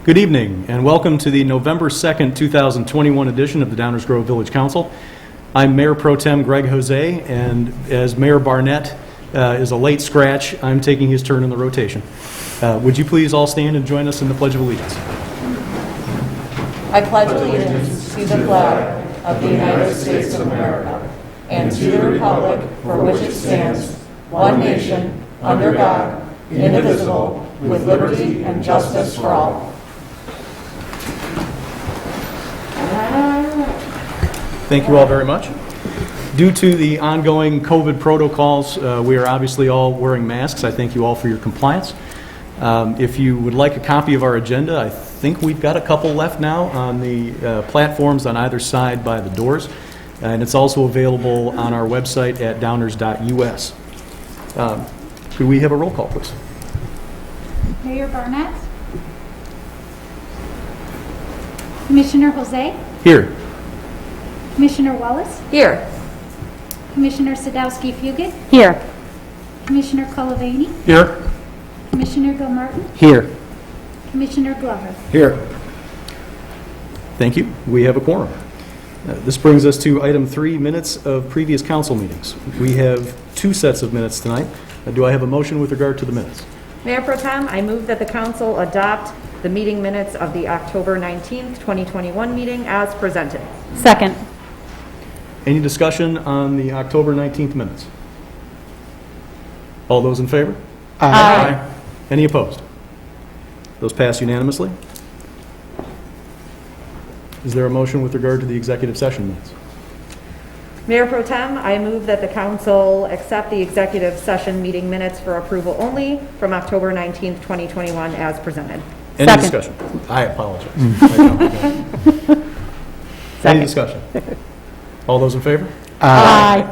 Good evening, and welcome to the November 2nd, 2021 edition of the Downers Grove Village Council. I'm Mayor Pro Tem Greg Jose, and as Mayor Barnett is a late scratch, I'm taking his turn in the rotation. Would you please all stand and join us in the Pledge of Allegiance? I pledge allegiance to the flag of the United States of America and to the republic for which it stands, one nation, under God, indivisible, with liberty and justice for all. Thank you all very much. Due to the ongoing COVID protocols, we are obviously all wearing masks. I thank you all for your compliance. If you would like a copy of our agenda, I think we've got a couple left now on the platforms on either side by the doors. And it's also available on our website at downers.us. Could we have a roll call, please? Mayor Barnett. Commissioner Jose. Here. Commissioner Wallace. Here. Commissioner Sadowski-Fugit. Here. Commissioner Colavani. Here. Commissioner Gilmartin. Here. Commissioner Glover. Here. Thank you. We have a quorum. This brings us to item 3, minutes of previous council meetings. We have 2 sets of minutes tonight. Do I have a motion with regard to the minutes? Mayor Pro Tem, I move that the council adopt the meeting minutes of the October 19th, 2021 meeting as presented. Second. Any discussion on the October 19th minutes? All those in favor? Aye. Any opposed? Those pass unanimously. Is there a motion with regard to the executive session minutes? Mayor Pro Tem, I move that the council accept the executive session meeting minutes for approval only from October 19th, 2021 as presented. Any discussion? I apologize. I know. Any discussion? All those in favor? Aye.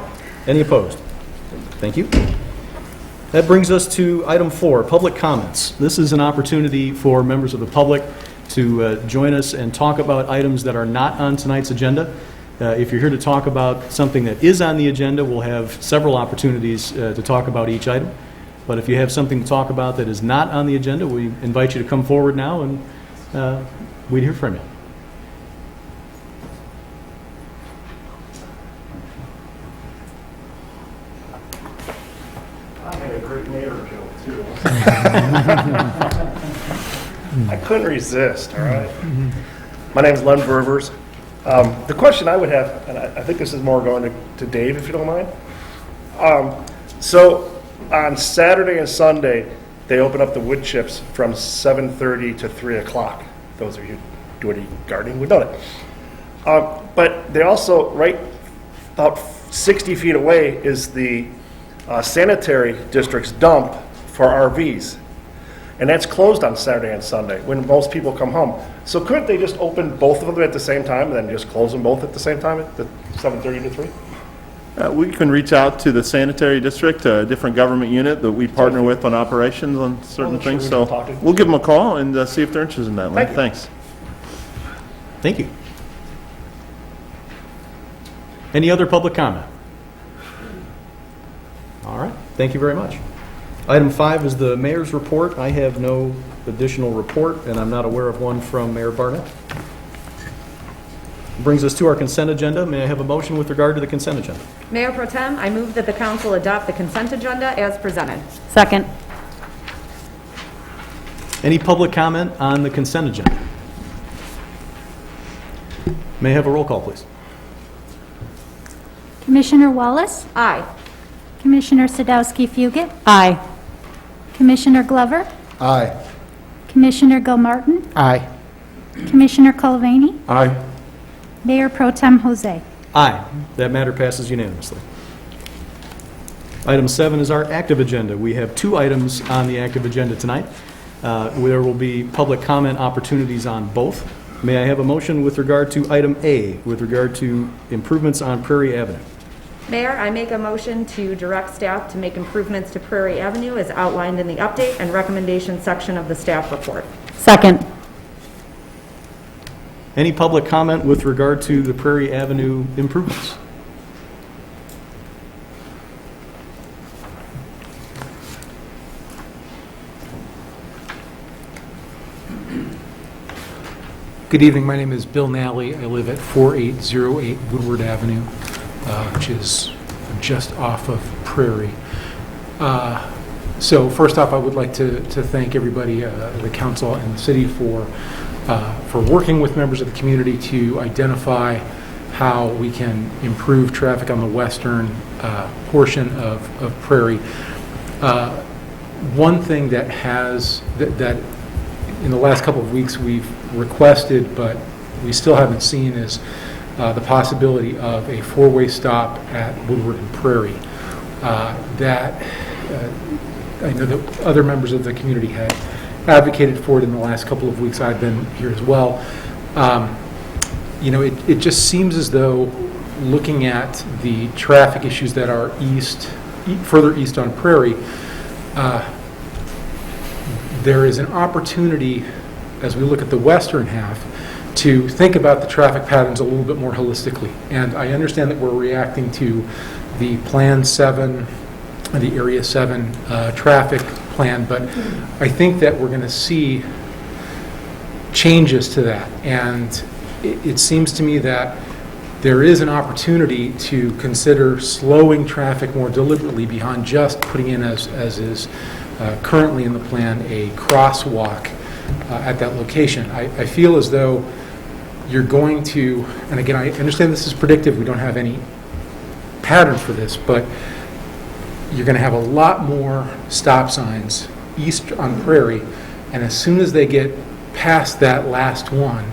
Any opposed? Thank you. That brings us to item 4, public comments. This is an opportunity for members of the public to join us and talk about items that are not on tonight's agenda. If you're here to talk about something that is on the agenda, we'll have several opportunities to talk about each item. But if you have something to talk about that is not on the agenda, we invite you to come forward now and we'd hear from you. I had a great mayor joke, too. I couldn't resist, all right? My name's Len Ververs. The question I would have, and I think this is more going to Dave, if you don't mind. So on Saturday and Sunday, they open up the wood chips from 7:30 to 3 o'clock. Those of you who do any gardening would know that. But they also, right about 60 feet away, is the sanitary district's dump for RVs. And that's closed on Saturday and Sunday when most people come home. So couldn't they just open both of them at the same time and then just close them both at the same time at the 7:30 to 3? We can reach out to the sanitary district, a different government unit that we partner with on operations on certain things. So we'll give them a call and see if they're interested in that. Thanks. Thank you. Any other public comment? All right. Thank you very much. Item 5 is the mayor's report. I have no additional report, and I'm not aware of one from Mayor Barnett. Brings us to our consent agenda. May I have a motion with regard to the consent agenda? Mayor Pro Tem, I move that the council adopt the consent agenda as presented. Second. Any public comment on the consent agenda? May I have a roll call, please? Commissioner Wallace. Aye. Commissioner Sadowski-Fugit. Aye. Commissioner Glover. Aye. Commissioner Gilmartin. Aye. Commissioner Colavani. Aye. Mayor Pro Tem Jose. Aye. That matter passes unanimously. Item 7 is our active agenda. We have 2 items on the active agenda tonight. There will be public comment opportunities on both. May I have a motion with regard to item A, with regard to improvements on Prairie Avenue? Mayor, I make a motion to direct staff to make improvements to Prairie Avenue as outlined in the update and recommendation section of the staff report. Second. Any public comment with regard to the Prairie Avenue improvements? Good evening. My name is Bill Nally. I live at 4808 Woodward Avenue, which is just off of Prairie. So first off, I would like to thank everybody, the council and the city for working with members of the community to identify how we can improve traffic on the western portion of Prairie. One thing that in the last couple of weeks we've requested, but we still haven't seen, is the possibility of a four-way stop at Woodward and Prairie. I know that other members of the community had advocated for it in the last couple of weeks. I've been here as well. It just seems as though, looking at the traffic issues that are further east on Prairie, there is an opportunity, as we look at the western half, to think about the traffic patterns a little bit more holistically. And I understand that we're reacting to the Plan 7, the Area 7 traffic plan, but I think that we're going to see changes to that. And it seems to me that there is an opportunity to consider slowing traffic more deliberately beyond just putting in, as is currently in the plan, a crosswalk at that location. I feel as though you're going to, and again, I understand this is predictive, we don't have any pattern for this, but you're going to have a lot more stop signs east on Prairie, and as soon as they get past that last one,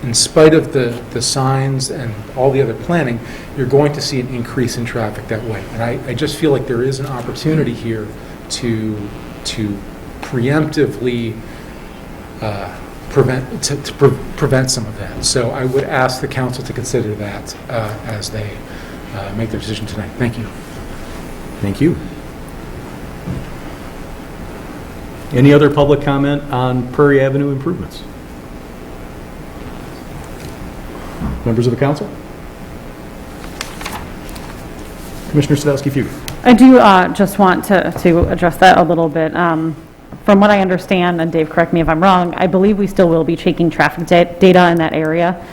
in spite of the signs and all the other planning, you're going to see an increase in traffic that way. And I just feel like there is an opportunity here to preemptively prevent some of that. So I would ask the council to consider that as they make their decision tonight. Thank you. Thank you. Any other public comment on Prairie Avenue improvements? Members of the council? Commissioner Sadowski-Few. I do just want to address that a little bit. From what I understand, and Dave, correct me if I'm wrong, I believe we still will be taking traffic data in that area,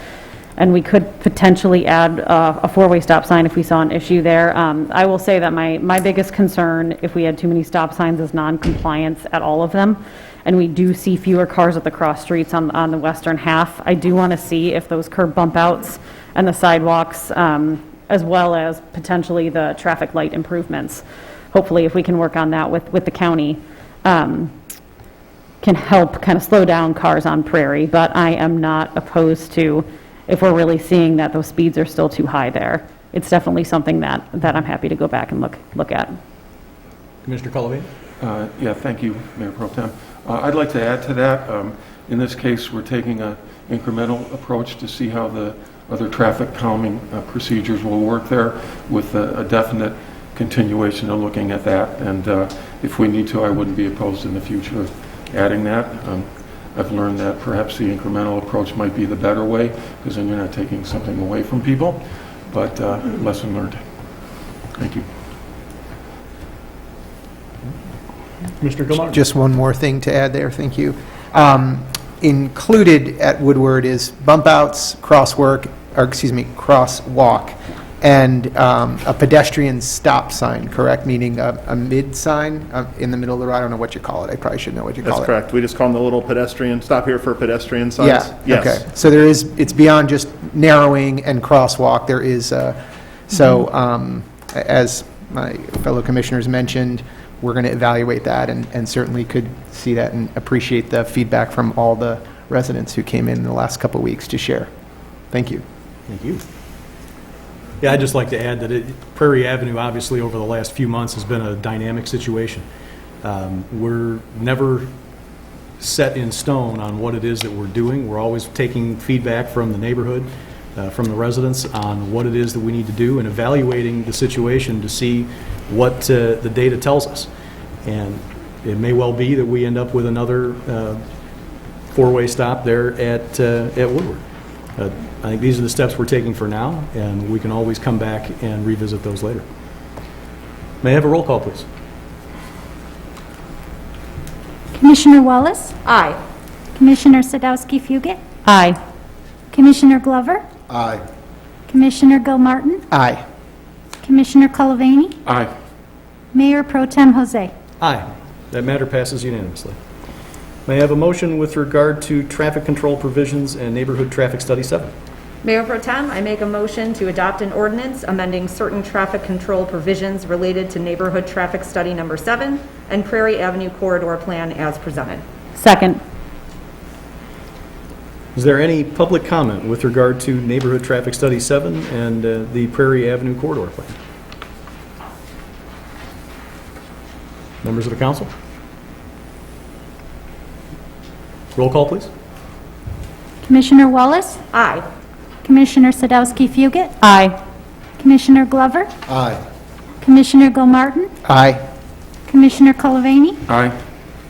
and we could potentially add a four-way stop sign if we saw an issue there. I will say that my biggest concern, if we had too many stop signs, is non-compliance at all of them. And we do see fewer cars at the cross streets on the western half. I do want to see if those curb bump outs and the sidewalks, as well as potentially the traffic light improvements, hopefully if we can work on that with the county, can help kind of slow down cars on Prairie. But I am not opposed to, if we're really seeing that those speeds are still too high there. It's definitely something that I'm happy to go back and look at. Commissioner Cullivan? Yeah, thank you, Mayor Pro Tem. I'd like to add to that. In this case, we're taking an incremental approach to see how the other traffic calming procedures will work there, with a definite continuation of looking at that. And if we need to, I wouldn't be opposed in the future of adding that. I've learned that perhaps the incremental approach might be the better way, because then you're not taking something away from people, but lesson learned. Thank you. Mr. Gilmar? Just one more thing to add there, thank you. Included at Woodward is bump outs, crosswalk, and a pedestrian stop sign, correct? Meaning a mid sign in the middle of the road. I don't know what you call it. I probably should know what you call it. That's correct. We just call them the little pedestrian, stop here for pedestrian signs. Yeah, Yes. okay. So it's beyond just narrowing and crosswalk. There is, as my fellow commissioners mentioned, we're going to evaluate that and certainly could see that and appreciate the feedback from all the residents who came in the last couple of weeks to share. Thank you. Thank you. Yeah, I'd just like to add that Prairie Avenue, obviously, over the last few months has been a dynamic situation. We're never set in stone on what it is that we're doing. We're always taking feedback from the neighborhood, from the residents, on what it is that we need to do and evaluating the situation to see what the data tells us. And it may well be that we end up with another four-way stop there at Woodward. I think these are the steps we're taking for now, and we can always come back and revisit those later. May I have a roll call, please? Commissioner Wallace? Aye. Commissioner Sadowski-Fugit, Aye. Commissioner Glover, Aye. Commissioner Gilmartin, Aye. Commissioner Cullivaney, Aye. Mayor Pro Tem Jose. Aye. That matter passes unanimously. May I have a motion with regard to traffic control provisions and neighborhood traffic study 7? Mayor Pro Tem, I make a motion to adopt an ordinance amending certain traffic control provisions related to neighborhood traffic study number 7 and Prairie Avenue corridor plan as presented. Second. Is there any public comment with regard to neighborhood traffic study 7 and the Prairie Avenue corridor plan? Members of the council? Roll call, please. Commissioner Wallace, Aye. Commissioner Sadowski-Fugit, Aye. Commissioner Glover, Aye. Commissioner Gilmartin, Aye. Commissioner Cullivaney, Aye.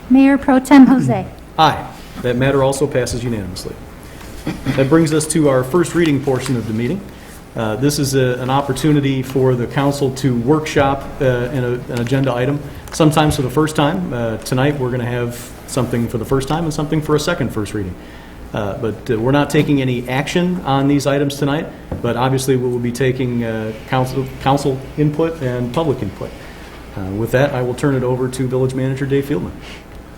Mayor Pro Tem Jose. Aye. That matter also passes unanimously. That brings us to our first reading portion of the meeting. This is an opportunity for the council to workshop an agenda item, sometimes for the first time. Tonight, we're going to have something for the first time and something for a second first reading. But we're not taking any action on these items tonight, but obviously we will be taking council input and public input. With that, I will turn it over to Village Manager Dave Fieldman.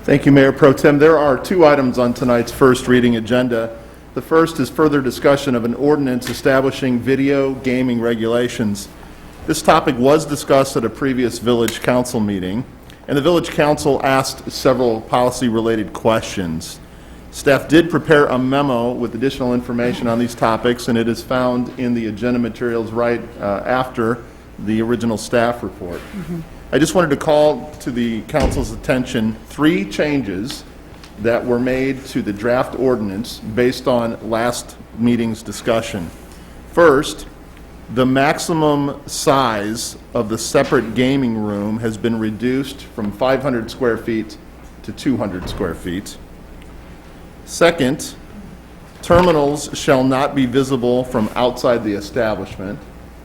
Thank you, Mayor Pro Tem. There are 2 items on tonight's first reading agenda. The first is further discussion of an ordinance establishing video gaming regulations. This topic was discussed at a previous village council meeting, and the village council asked several policy-related questions. Staff did prepare a memo with additional information on these topics, and it is found in the agenda materials right after the original staff report. I just wanted to call to the council's attention 3 changes that were made to the draft ordinance based on last meeting's discussion. First, the maximum size of the separate gaming room has been reduced from 500 square feet to 200 square feet. Second, terminals shall not be visible from outside the establishment.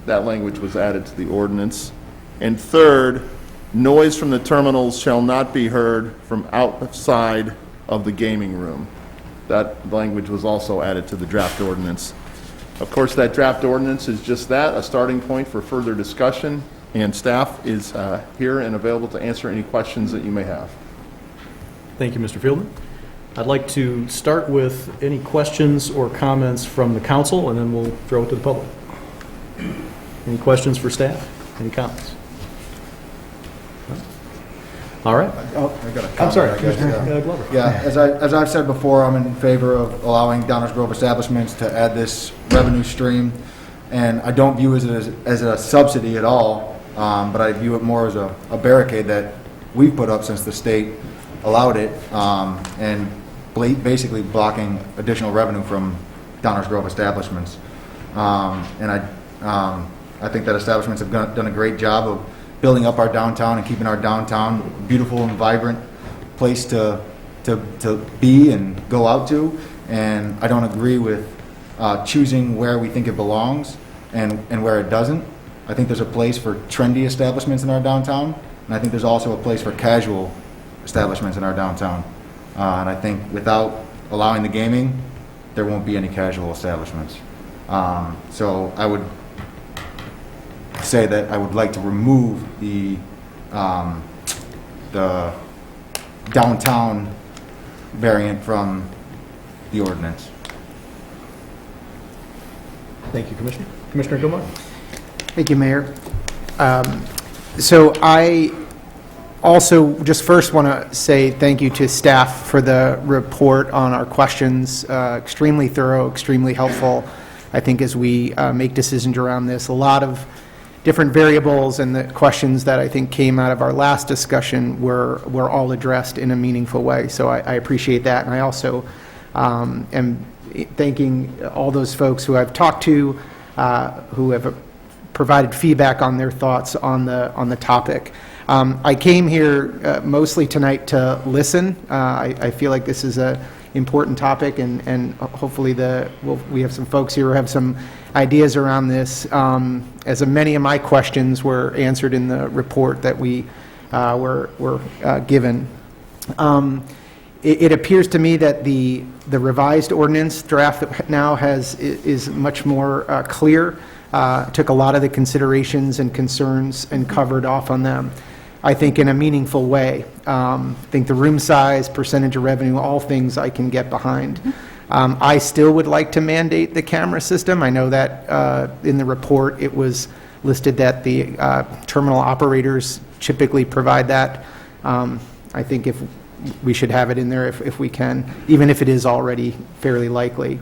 That language was added to the ordinance. And third, noise from the terminals shall not be heard from outside of the gaming room. That language was also added to the draft ordinance. Of course, that draft ordinance is just that, a starting point for further discussion, and staff is here and available to answer any questions that you may have. Thank you, Mr. Fieldman. I'd like to start with any questions or comments from the council, and then we'll throw it to the public. Any questions for staff? Any comments? All right. Oh, I got a comment. I'm sorry, I guess, Commissioner Glover. Yeah, as I've said before, I'm in favor of allowing Downers Grove establishments to add this revenue stream, and I don't view it as a subsidy at all, but I view it more as a barricade that we've put up since the state allowed it, and basically blocking additional revenue from Downers Grove establishments. And I think that establishments have done a great job of building up our downtown and keeping our downtown a beautiful and vibrant place to be and go out to. And I don't agree with choosing where we think it belongs and where it doesn't. I think there's a place for trendy establishments in our downtown, and I think there's also a place for casual establishments in our downtown. And I think without allowing the gaming, there won't be any casual establishments. So I would say that I would like to remove the downtown variant from the ordinance. Thank you, Commissioner. Commissioner Gilmartin. Thank you, Mayor. So I also just first want to say thank you to staff for the report on our questions. Extremely thorough, extremely helpful, I think, as we make decisions around this. A lot of different variables and the questions that I think came out of our last discussion were all addressed in a meaningful way. So I appreciate that. And I also am thanking all those folks who I've talked to who have provided feedback on their thoughts on the topic. I came here mostly tonight to listen. I feel like this is an important topic, and hopefully we have some folks here who have some ideas around this, as many of my questions were answered in the report that we were given. it appears to me that the revised ordinance draft that now is much more clear, took a lot of the considerations and concerns and covered off on them, I think, in a meaningful way. I think the room size, percentage of revenue, all things I can get behind. I still would like to mandate the camera system. I know that in the report it was listed that the terminal operators typically provide that. I think if we should have it in there if we can, even if it is already fairly likely.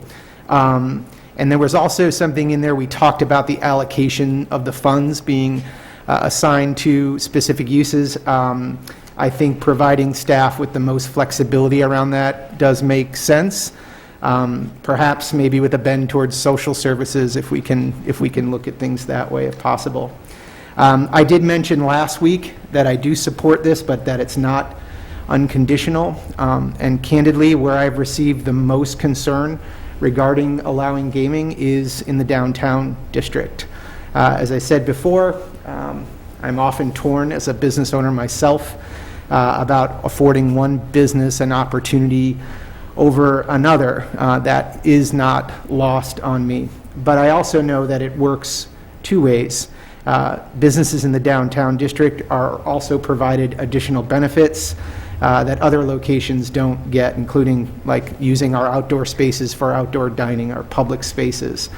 And there was also something in there, we talked about the allocation of the funds being assigned to specific uses. I think providing staff with the most flexibility around that does make sense. Perhaps maybe with a bend towards social services if we can look at things that way if possible. I did mention last week that I do support this, but that it's not unconditional. And candidly, where I've received the most concern regarding allowing gaming is in the downtown district. As I said before, I'm often torn as a business owner myself about affording one business an opportunity over another. That is not lost on me. But I also know that it works two ways. Businesses in the downtown district are also provided additional benefits that other locations don't get, including like using our outdoor spaces for outdoor dining, our public spaces,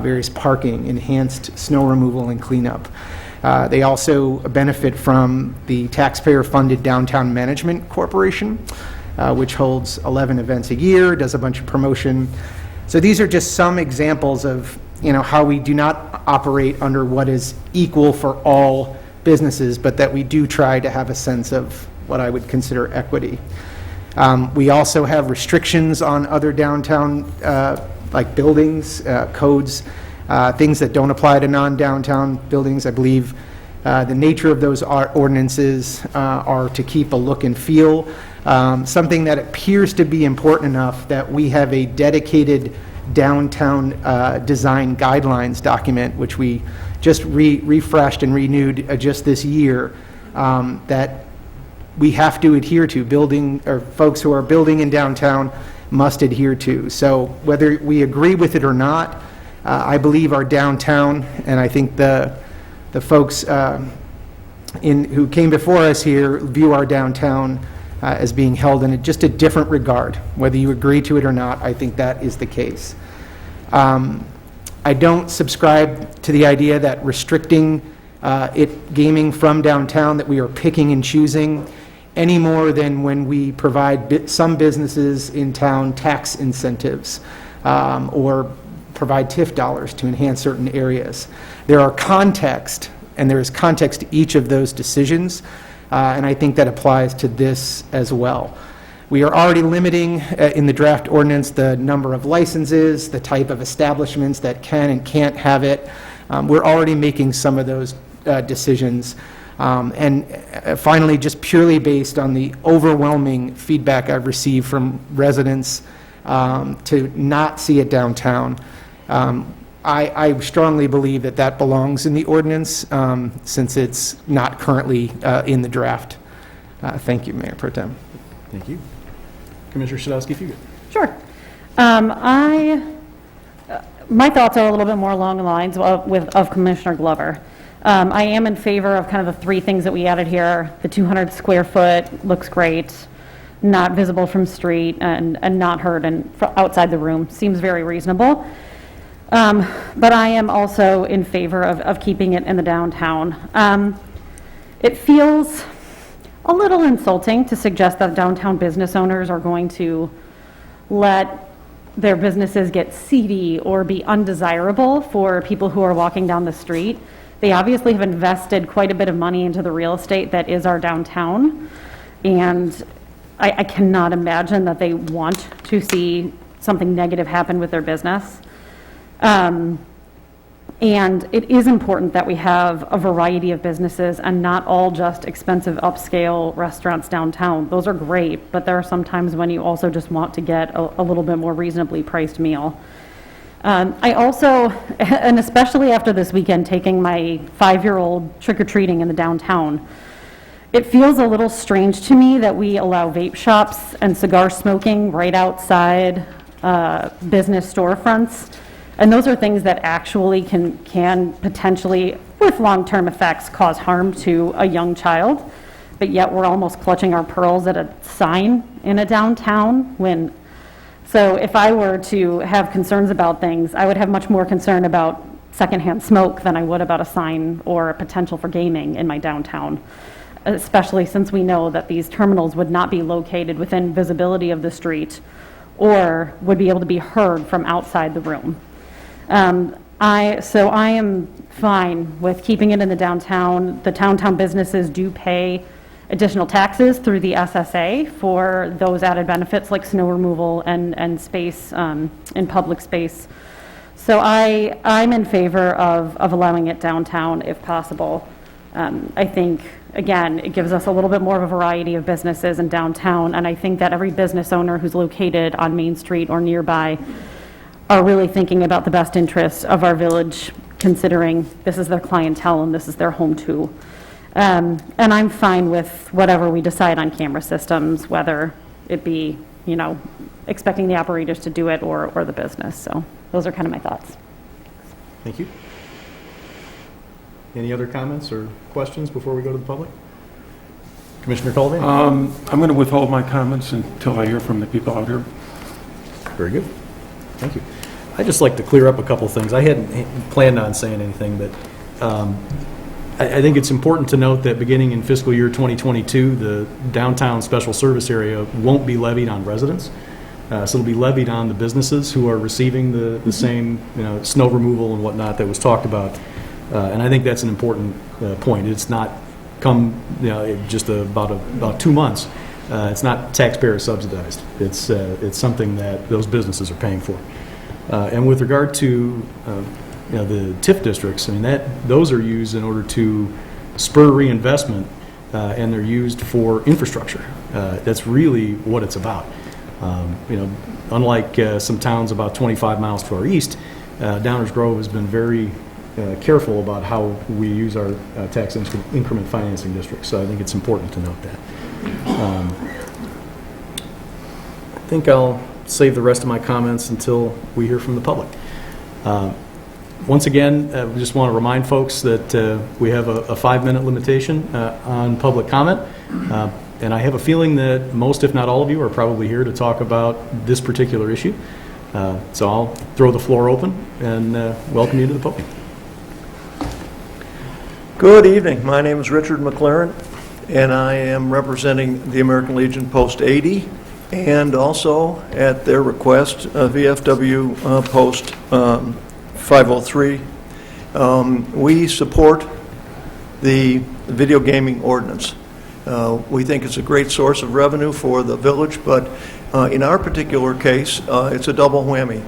various parking, enhanced snow removal and cleanup. They also benefit from the taxpayer-funded Downtown Management Corporation, which holds 11 events a year, does a bunch of promotion. So these are just some examples of how we do not operate under what is equal for all businesses, but that we do try to have a sense of what I would consider equity. We also have restrictions on other downtown, like buildings, codes, things that don't apply to non-downtown buildings. I believe the nature of those ordinances are to keep a look and feel, something that appears to be important enough that we have a dedicated downtown design guidelines document, which we just refreshed and renewed just this year, that we have to adhere to. Folks who are building in downtown must adhere to. So whether we agree with it or not, I believe our downtown, and I think the folks who came before us here view our downtown as being held in just a different regard. Whether you agree to it or not, I think that is the case. I don't subscribe to the idea that restricting gaming from downtown, that we are picking and choosing, any more than when we provide some businesses in town tax incentives or provide TIF dollars to enhance certain areas. There are context, and there is context to each of those decisions, and I think that applies to this as well. We are already limiting in the draft ordinance the number of licenses, the type of establishments that can and can't have it. We're already making some of those decisions. And finally, just purely based on the overwhelming feedback I've received from residents to not see it downtown, I strongly believe that belongs in the ordinance since it's not currently in the draft. Thank you, Mayor Pro Tem. Thank you. Commissioner Sadowski, if you could. Sure. My thoughts are a little bit more along the lines of Commissioner Glover. I am in favor of kind of the three things that we added here. The 200 square foot looks great, not visible from street, and not heard outside the room. Seems very reasonable. But I am also in favor of keeping it in the downtown. It feels a little insulting to suggest that downtown business owners are going to let their businesses get seedy or be undesirable for people who are walking down the street. They obviously have invested quite a bit of money into the real estate that is our downtown, and I cannot imagine that they want to see something negative happen with their business. And it is important that we have a variety of businesses and not all just expensive upscale restaurants downtown. Those are great, but there are some times when you also just want to get a little bit more reasonably priced meal. I also, and especially after this weekend, taking my 5-year-old trick-or-treating in the downtown, It feels a little strange to me that we allow vape shops and cigar smoking right outside business storefronts. And those are things that actually can potentially, with long-term effects, cause harm to a young child. But yet we're almost clutching our pearls at a sign in a downtown when, so if I were to have concerns about things, I would have much more concern about secondhand smoke than I would about a sign or a potential for gaming in my downtown, especially since we know that these terminals would not be located within visibility of the street or would be able to be heard from outside the room. So I am fine with keeping it in the downtown. The downtown businesses do pay additional taxes through the SSA for those added benefits like snow removal and space in public space. So I'm in favor of allowing it downtown if possible. I think, again, it gives us a little bit more of a variety of businesses in downtown, and I think that every business owner who's located on Main Street or nearby are really thinking about the best interests of our village, considering this is their clientele and this is their home too. And I'm fine with whatever we decide on camera systems, whether it be, expecting the operators to do it or the business. So those are kind of my thoughts. Thank you. Any other comments or questions before we go to the public? Commissioner Colvin? I'm going to withhold my comments until I hear from the people out here. Very good. Thank you. I'd just like to clear up a couple things. I hadn't planned on saying anything, but I think it's important to note that beginning in fiscal year 2022, the downtown special service area won't be levied on residents. So it'll be levied on the businesses who are receiving the same snow removal and whatnot that was talked about. And I think that's an important point. It's not come just about 2 months. It's not taxpayer subsidized. It's something that those businesses are paying for. And with regard to the TIF districts, I mean those are used in order to spur reinvestment, and they're used for infrastructure. That's really what it's about. Unlike some towns about 25 miles to our east, Downers Grove has been very careful about how we use our tax increment financing districts. So I think it's important to note that. I think I'll save the rest of my comments until we hear from the public. Once again, we just want to remind folks that we have a 5-minute limitation on public comment. And I have a feeling that most, if not all of you, are probably here to talk about this particular issue. So I'll throw the floor open and welcome you to the podium. Good evening. My name is Richard McLaren, and I am representing the American Legion Post 80 and also, at their request, VFW Post 503. We support the video gaming ordinance. We think it's a great source of revenue for the village, but in our particular case, it's a double whammy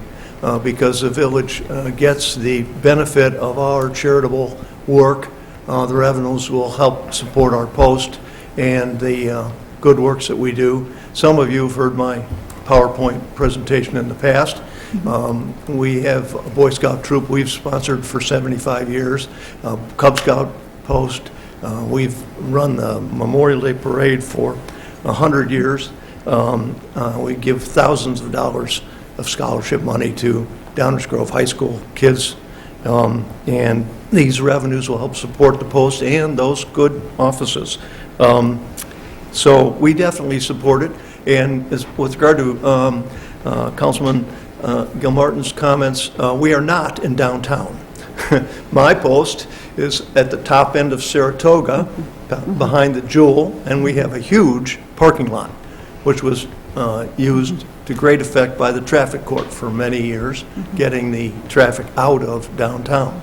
because the village gets the benefit of our charitable work. The revenues will help support our post and the good works that we do. Some of you have heard my PowerPoint presentation in the past. We have a Boy Scout troop we've sponsored for 75 years, Cub Scout post. We've run the Memorial Day Parade for 100 years. We give thousands of dollars of scholarship money to Downers Grove High School kids, and these revenues will help support the post and those good offices. So we definitely support it. And with regard to Councilman Gilmartin's comments, we are not in downtown. My post is at the top end of Saratoga, behind the Jewel, and we have a huge parking lot, which was used to great effect by the traffic court for many years, getting the traffic out of downtown.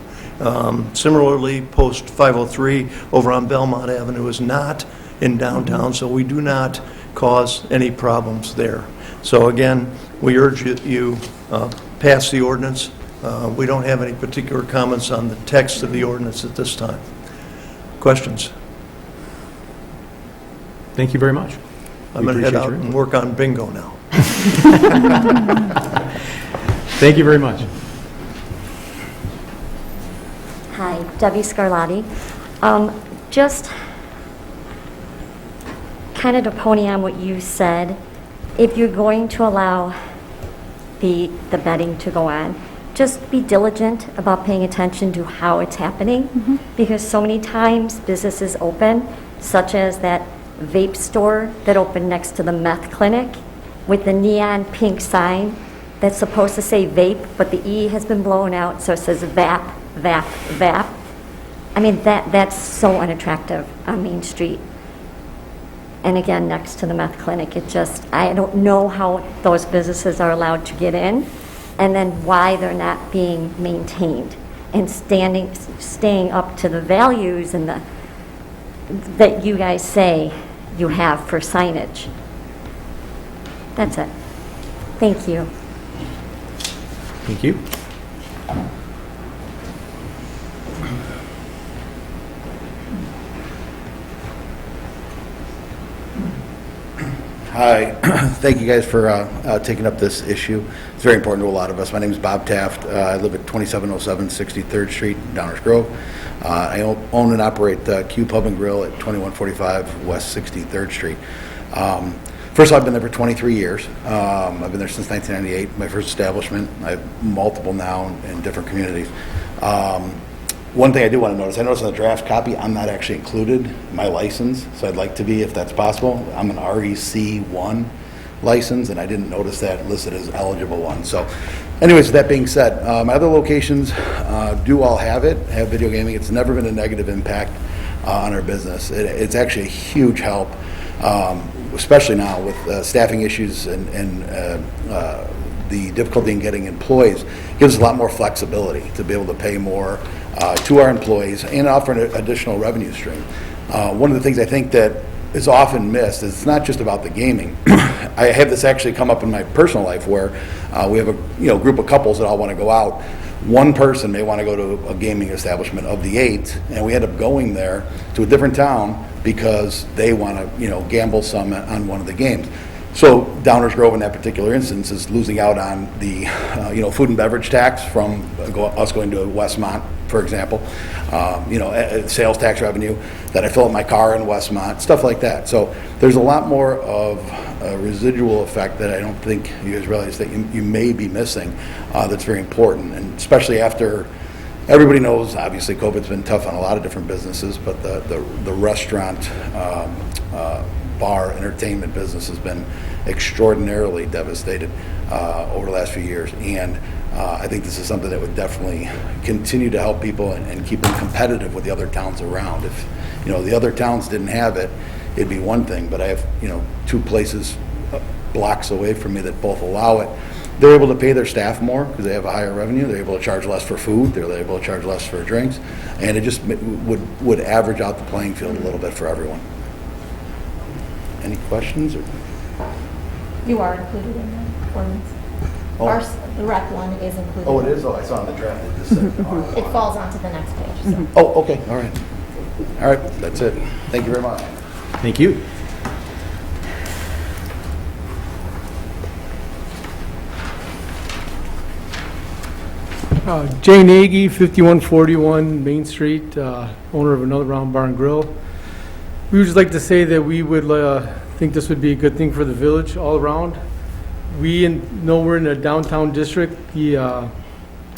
Similarly, Post 503 over on Belmont Avenue is not in downtown, so we do not cause any problems there. So again, we urge you pass the ordinance. We don't have any particular comments on the text of the ordinance at this time. Questions? Thank you very much. I'm going to head out and work on bingo now. Thank you very much. Hi, Debbie Scarlatti. Just kind of to pony on what you said, if you're going to allow the betting to go on, just be diligent about paying attention to how it's happening, because so many times businesses open, such as that vape store that opened next to the meth clinic with the neon pink sign that's supposed to say vape, but the E has been blown out, so it says VAP, VAP, VAP. I mean, that's so unattractive on Main Street. And again, next to the meth clinic, I don't know how those businesses are allowed to get in, and then why they're not being maintained and staying up to the values and that you guys say you have for signage. That's it. Thank you. Thank you. Hi, thank you guys for taking up this issue. It's very important to a lot of us. My name is Bob Taft. I live at 2707 63rd Street, Downers Grove. I own and operate Q Pub and Grill at 2145 West 63rd Street. First of all, I've been there for 23 years. I've been there since 1998, my first establishment. I have multiple now in different communities. One thing I do want to notice, I noticed in the draft copy, I'm not actually included in my license, so I'd like to be if that's possible. I'm an REC1 license, and I didn't notice that listed as eligible one. So anyways, that being said, my other locations do all have video gaming. It's never been a negative impact on our business. It's actually a huge help, especially now with staffing issues and the difficulty in getting employees. It gives us a lot more flexibility to be able to pay more to our employees and offer an additional revenue stream. One of the things I think that is often missed is it's not just about the gaming. I have this actually come up in my personal life where we have a group of couples that all want to go out. One person may want to go to a gaming establishment of the 8, and we end up going there to a different town because they want to gamble some on one of the games. So Downers Grove in that particular instance is losing out on the food and beverage tax from us going to Westmont, for example, sales tax revenue that I fill up my car in Westmont, stuff like that. So there's a lot more of a residual effect that I don't think you guys realize that you may be missing that's very important, and especially after everybody knows, obviously, COVID's been tough on a lot of different businesses, but the restaurant, bar, entertainment business has been extraordinarily devastated over the last few years. And I think this is something that would definitely continue to help people and keep them competitive with the other towns around. If the other towns didn't have it, it'd be one thing, but I have 2 places blocks away from me that both allow it. They're able to pay their staff more because they have a higher revenue. They're able to charge less for food. They're able to charge less for drinks, and it just would average out the playing field a little bit for everyone. Any questions? You are included in the ordinance. The rec one is included. Oh, it is? Oh, I saw in the draft it just said It falls onto the next page. So. Oh, okay, all right. All right, that's it. Thank you very much. Thank you. Jay Nagy, 5141 Main Street, owner of Another Round Bar and Grill. We would just like to say that we would think this would be a good thing for the village all around. We know we're in a downtown district, the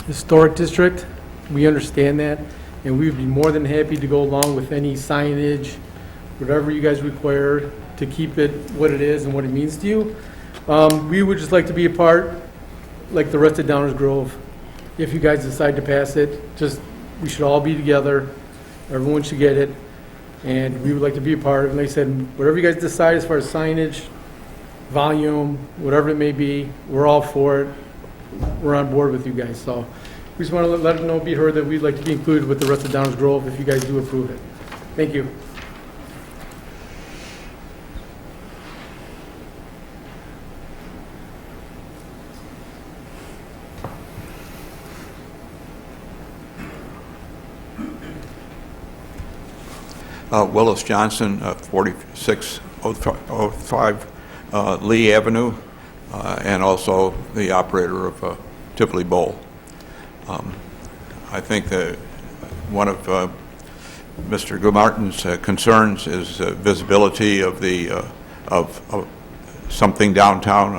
historic district. We understand that, and we would be more than happy to go along with any signage, whatever you guys require to keep it what it is and what it means to you. We would just like to be a part, like the rest of Downers Grove. If you guys decide to pass it, we should all be together. Everyone should get it. And we would like to be a part of it. And like I said, whatever you guys decide as far as signage, volume, whatever it may be, we're all for it. We're on board with you guys. So we just want to let it know, be heard, that we'd like to be included with the rest of Downers Grove if you guys do approve it. Thank you. Willis Johnson, 4605 Lee Avenue, and also the operator of Tivoli Bowl. I think that one of Mr. Gilmartin's concerns is visibility of the of something downtown,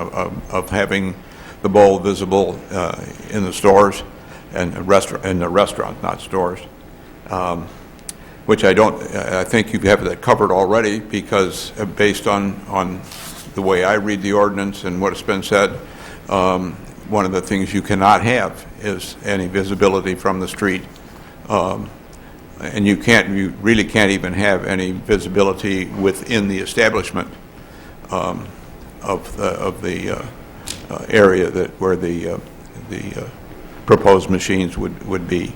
of having the bowl visible in the stores and the restaurant, not stores. Which I think you have that covered already, because based on the way I read the ordinance and what has been said, one of the things you cannot have is any visibility from the street. And you really can't even have any visibility within the establishment of the area where the proposed machines would be.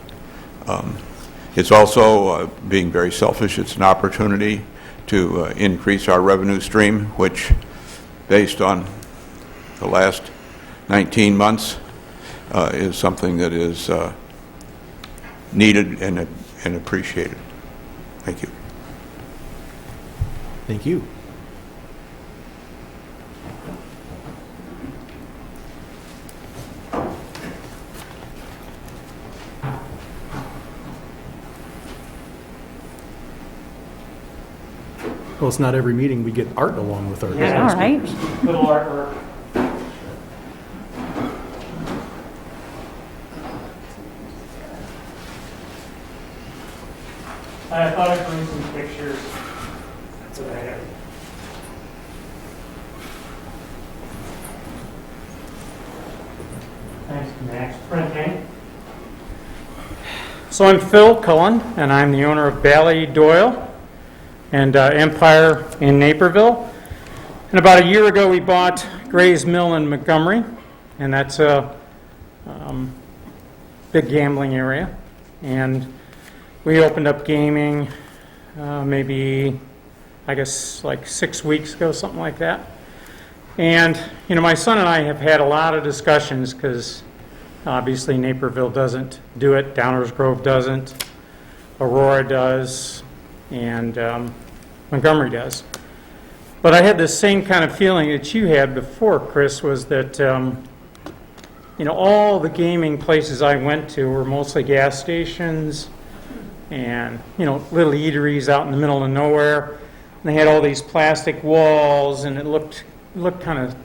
It's also, being very selfish, it's an opportunity to increase our revenue stream, which, based on the last 19 months, is something that is needed and appreciated. Thank you. Thank you. Well, it's not every meeting we get art along with our All right. Little artwork. I thought I'd bring some pictures. That's what I have. Thanks, Max Printing. So I'm Phil Cullen, and I'm the owner of Bally Doyle and Empire in Naperville. And about a year ago, we bought Gray's Mill in Montgomery, and that's a big gambling area. And we opened up gaming maybe, I guess, like 6 weeks ago, something like that. And, you know, my son and I have had a lot of discussions, because obviously Naperville doesn't do it, Downers Grove doesn't, Aurora does, and Montgomery does. But I had the same kind of feeling that you had before, Chris, was that, you know, all the gaming places I went to were mostly gas stations and, you know, little eateries out in the middle of nowhere. And they had all these plastic walls, and it looked kind of,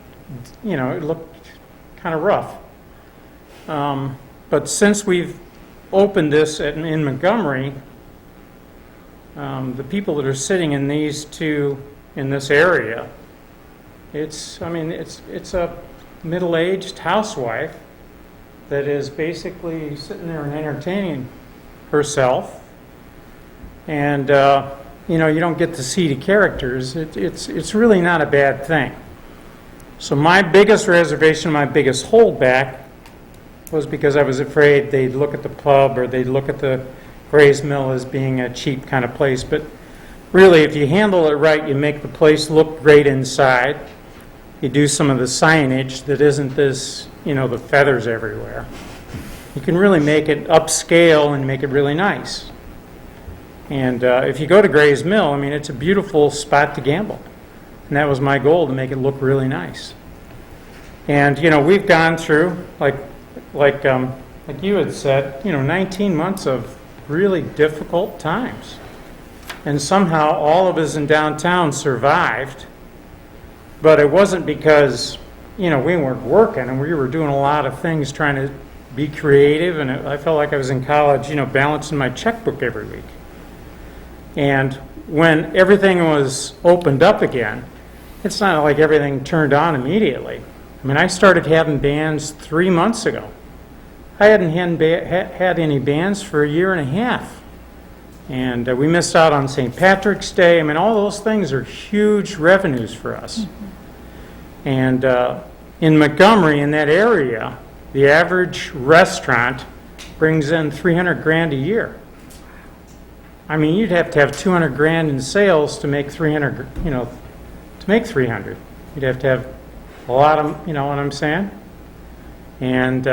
you know, it looked kind of rough. But since we've opened this in Montgomery, the people that are sitting in these two in this area, it's a middle-aged housewife that is basically sitting there and entertaining herself. And you know, you don't get to see the characters. It's really not a bad thing. So my biggest reservation, my biggest holdback, was because I was afraid they'd look at the pub or they'd look at the Gray's Mill as being a cheap kind of place. But really, if you handle it right, you make the place look great inside. You do some of the signage that isn't this, you know, the feathers everywhere. You can really make it upscale and make it really nice. And if you go to Gray's Mill, I mean, it's a beautiful spot to gamble. And that was my goal, to make it look really nice. And, you know, we've gone through, like you had said, you know, 19 months of really difficult times. And somehow all of us in downtown survived. But it wasn't because, you know, we weren't working, and we were doing a lot of things trying to be creative, and I felt like I was in college, you know, balancing my checkbook every week. And when everything was opened up again, it's not like everything turned on immediately. I mean, I started having bands 3 months ago. I hadn't had any bands for a year and a half. And we missed out on St. Patrick's Day. I mean, all those things are huge revenues for us. Mm-hmm. And in Montgomery, in that area, the average restaurant brings in $300,000 a year. I mean, you'd have to have $200,000 in sales to make 300, you know, to make 300. You'd have to have a lot of, you know what I'm saying? And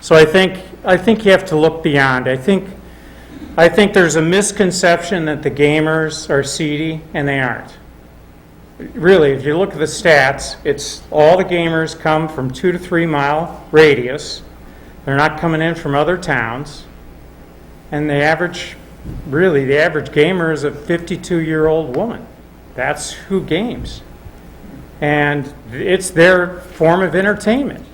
so I think you have to look beyond. I think there's a misconception that the gamers are seedy, and they aren't. Really, if you look at the stats, it's all the gamers come from 2 to 3 mile radius. They're not coming in from other towns, and the average really, the average gamer is a 52-year-old woman. That's who games. And it's their form of entertainment.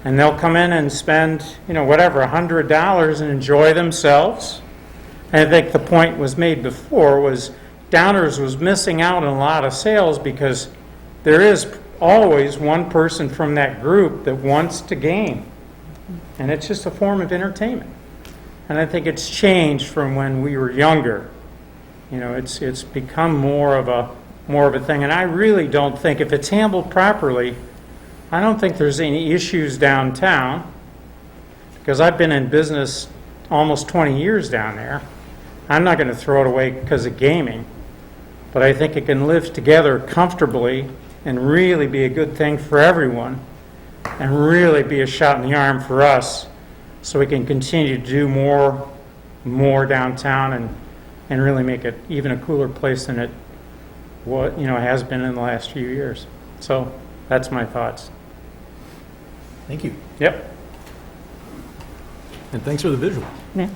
And they'll come in and spend, whatever, $100 and enjoy themselves. And I think the point was made before was Downers was missing out on a lot of sales because there is always one person from that group that wants to game. And it's just a form of entertainment. And I think it's changed from when we were younger. It's become more of a thing. And I really don't think, if it's handled properly, I don't think there's any issues downtown, because I've been in business almost 20 years down there. I'm not going to throw it away because of gaming, but I think it can live together comfortably and really be a good thing for everyone and really be a shot in the arm for us so we can continue to do more downtown and really make it even a cooler place than it has been in the last few years. So that's my thoughts. Thank you. Yep. And thanks for the visual. Yeah.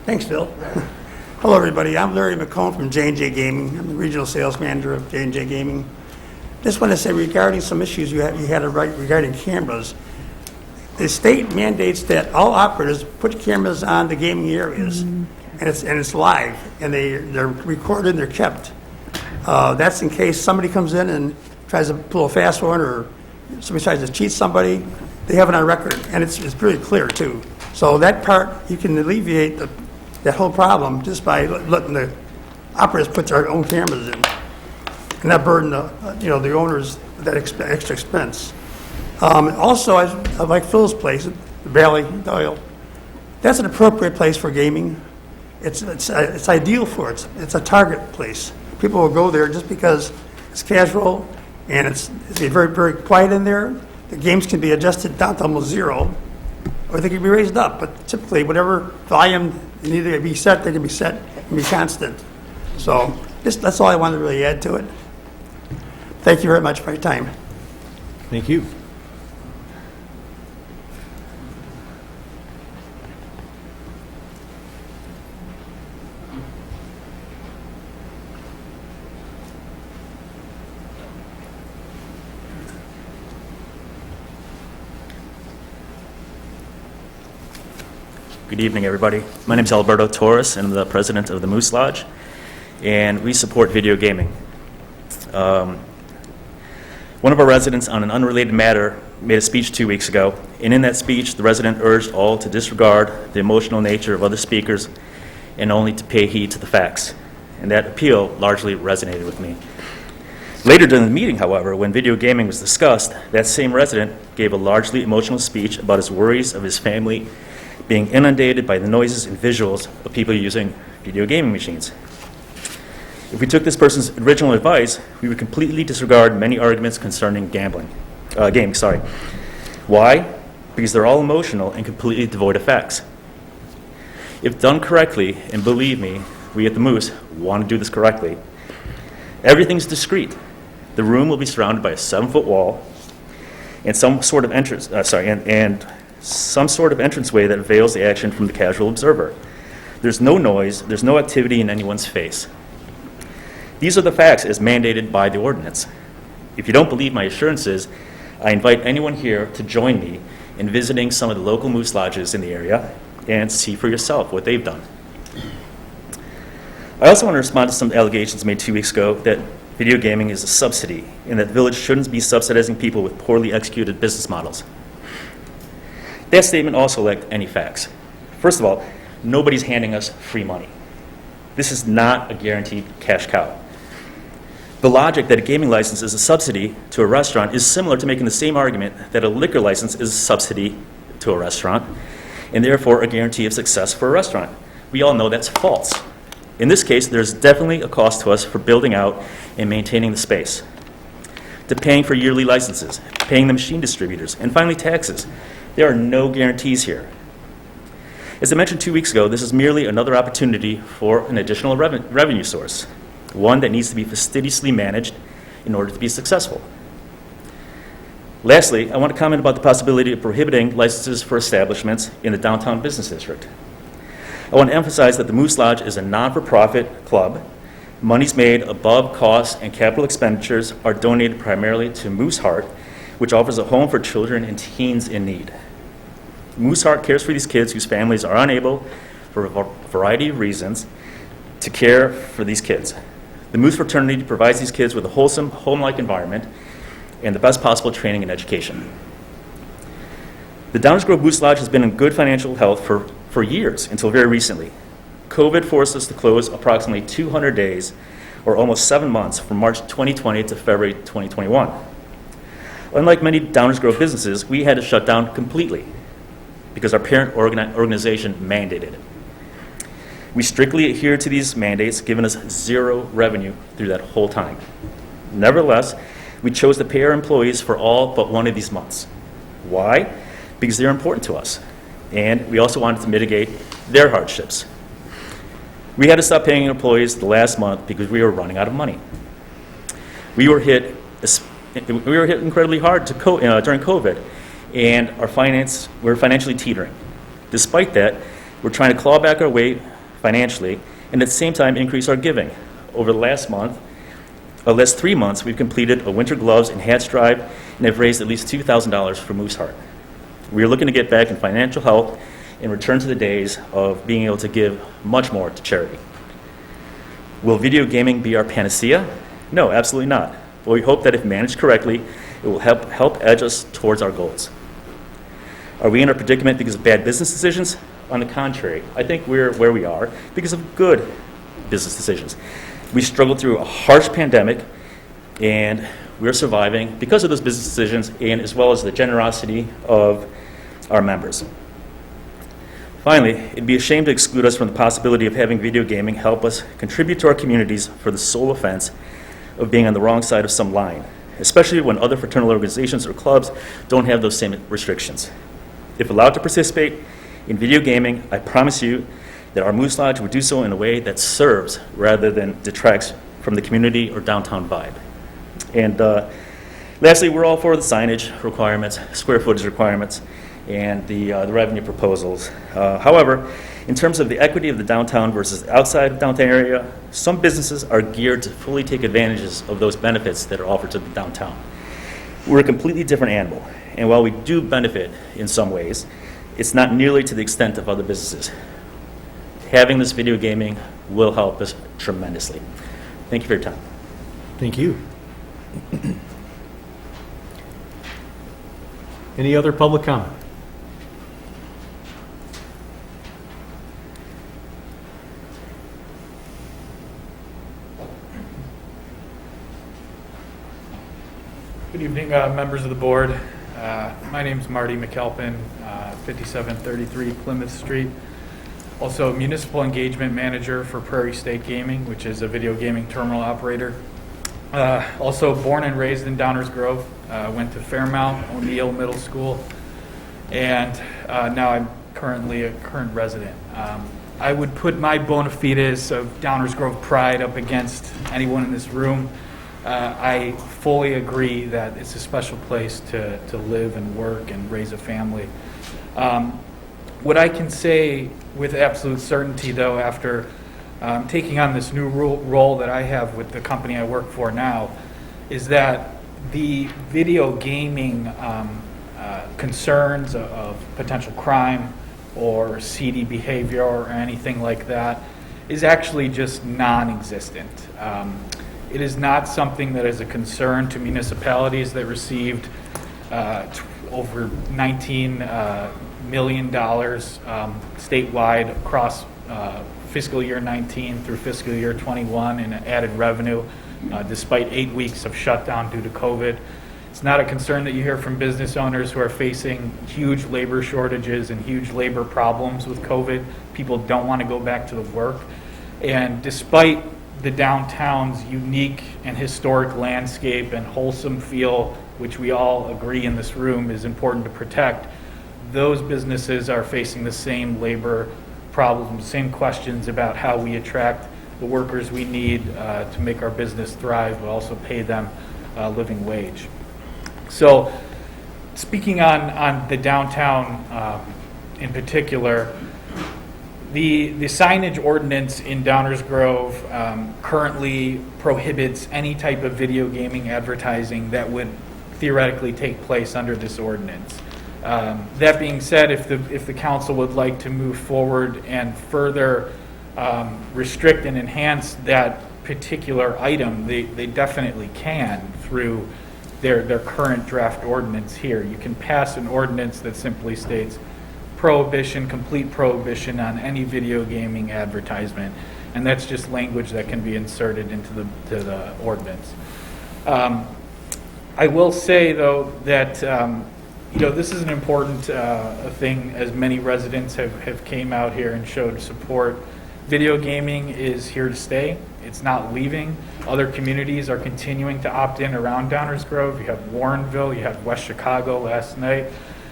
Thanks, Phil. Hello, everybody. I'm Larry McComb from J&J Gaming. I'm the regional sales manager of J&J Gaming. Just want to say regarding some issues you had regarding cameras, the state mandates that all operators put cameras on the gaming areas, and it's live, and they're recorded and they're kept. That's in case somebody comes in and tries to pull a fast one, or somebody tries to cheat somebody. They have it on record, and it's pretty clear too. So that part, you can alleviate that whole problem just by letting the operators put their own cameras in, and not burden the owners with that extra expense. Also, I like Phil's place, the Valley Doyle. That's an appropriate place for gaming. It's ideal for it. It's a target place. People will go there just because it's casual and it's very, very quiet in there. The games can be adjusted down to almost zero, or they can be raised up. But typically, whatever volume they need to be set, they can be set and be constant. So that's all I wanted to really add to it. Thank you very much for your time. Thank you. Good evening, everybody. My name is Alberto Torres, and I'm the president of the Moose Lodge, and we support video gaming. One of our residents on an unrelated matter made a speech 2 weeks ago, and in that speech, the resident urged all to disregard the emotional nature of other speakers and only to pay heed to the facts. And that appeal largely resonated with me. Later during the meeting, however, when video gaming was discussed, that same resident gave a largely emotional speech about his worries of his family being inundated by the noises and visuals of people using video gaming machines. If we took this person's original advice, we would completely disregard many arguments concerning gaming. Why? Because they're all emotional and completely devoid of facts. If done correctly, and believe me, we at the Moose want to do this correctly, everything's discreet. The room will be surrounded by a 7-foot wall and some sort of some sort of entranceway that veils the action from the casual observer. There's no noise, there's no activity in anyone's face. These are the facts as mandated by the ordinance. If you don't believe my assurances, I invite anyone here to join me in visiting some of the local Moose Lodges in the area and see for yourself what they've done. I also want to respond to some allegations made 2 weeks ago that video gaming is a subsidy and that the village shouldn't be subsidizing people with poorly executed business models. That statement also lacked any facts. First of all, nobody's handing us free money. This is not a guaranteed cash cow. The logic that a gaming license is a subsidy to a restaurant is similar to making the same argument that a liquor license is a subsidy to a restaurant, and therefore a guarantee of success for a restaurant. We all know that's false. In this case, there's definitely a cost to us for building out and maintaining the space, to paying for yearly licenses, paying the machine distributors, and finally taxes. There are no guarantees here. As I mentioned 2 weeks ago, this is merely another opportunity for an additional revenue source, one that needs to be fastidiously managed in order to be successful. Lastly, I want to comment about the possibility of prohibiting licenses for establishments in the downtown business district. I want to emphasize that the Moose Lodge is a non-for-profit club. Monies made above costs and capital expenditures are donated primarily to Moose Heart, which offers a home for children and teens in need. Moose Heart cares for these kids whose families are unable, for a variety of reasons, to care for these kids. The Moose Fraternity provides these kids with a wholesome, home-like environment and the best possible training and education. The Downers Grove Moose Lodge has been in good financial health for years, until very recently. COVID forced us to close approximately 200 days, or almost 7 months, from March 2020 to February 2021. Unlike many Downers Grove businesses, we had to shut down completely because our parent organization mandated it. We strictly adhered to these mandates, giving us zero revenue through that whole time. Nevertheless, we chose to pay our employees for all but one of these months. Why? Because they're important to us, and we also wanted to mitigate their hardships. We had to stop paying employees the last month because we were running out of money. We were hit incredibly hard during COVID, and we're financially teetering. Despite that, we're trying to claw back our way financially, and at the same time increase our giving. Over the last 3 months, we've completed a winter gloves and hats drive and have raised at least $2,000 for Moose Heart. We are looking to get back in financial health and return to the days of being able to give much more to charity. Will video gaming be our panacea? No, absolutely not. But we hope that if managed correctly, it will help edge us towards our goals. Are we in a predicament because of bad business decisions? On the contrary, I think we're where we are because of good business decisions. We struggled through a harsh pandemic, and we're surviving because of those business decisions and as well as the generosity of our members. Finally, it'd be a shame to exclude us from the possibility of having video gaming help us contribute to our communities for the sole offense of being on the wrong side of some line, especially when other fraternal organizations or clubs don't have those same restrictions. If allowed to participate in video gaming, I promise you that our Moose Lodge would do so in a way that serves rather than detracts from the community or downtown vibe. And lastly, we're all for the signage requirements, square footage requirements, and the revenue proposals. However, in terms of the equity of the downtown versus outside of downtown area, some businesses are geared to fully take advantages of those benefits that are offered to the downtown. We're a completely different animal, and while we do benefit in some ways, it's not nearly to the extent of other businesses. Having this video gaming will help us tremendously. Thank you for your time. Thank you. Any other public comment? Good evening, members of the board. My name is Marty McAlpin, 5733 Plymouth Street. Also Municipal Engagement Manager for Prairie State Gaming, which is a video gaming terminal operator. Also born and raised in Downers Grove. Went to Fairmount O'Neill Middle School, and now I'm currently a current resident. I would put my bona fides of Downers Grove pride up against anyone in this room. I fully agree that it's a special place to live and work and raise a family. What I can say with absolute certainty, though, after taking on this new role that I have with the company I work for now, is that the video gaming concerns of potential crime or seedy behavior or anything like that is actually just non-existent. It is not something that is a concern to municipalities that received over $19 million statewide across fiscal year 19 through fiscal year 21 in added revenue, despite 8 weeks of shutdown due to COVID. It's not a concern that you hear from business owners who are facing huge labor shortages and huge labor problems with COVID. People don't want to go back to the work. And despite the downtown's unique and historic landscape and wholesome feel, which we all agree in this room is important to protect, those businesses are facing the same labor problems, same questions about how we attract the workers we need to make our business thrive, but also pay them a living wage. So speaking on the downtown in particular, the signage ordinance in Downers Grove currently prohibits any type of video gaming advertising that would theoretically take place under this ordinance. That being said, if the council would like to move forward and further restrict and enhance that particular item, they definitely can through their current draft ordinance here. You can pass an ordinance that simply states prohibition, complete prohibition on any video gaming advertisement, and that's just language that can be inserted into the ordinance. I will say, though, that this is an important thing, as many residents have came out here and showed support. Video gaming is here to stay. It's not leaving. Other communities are continuing to opt in around Downers Grove. You have Warrenville, you have West Chicago last night.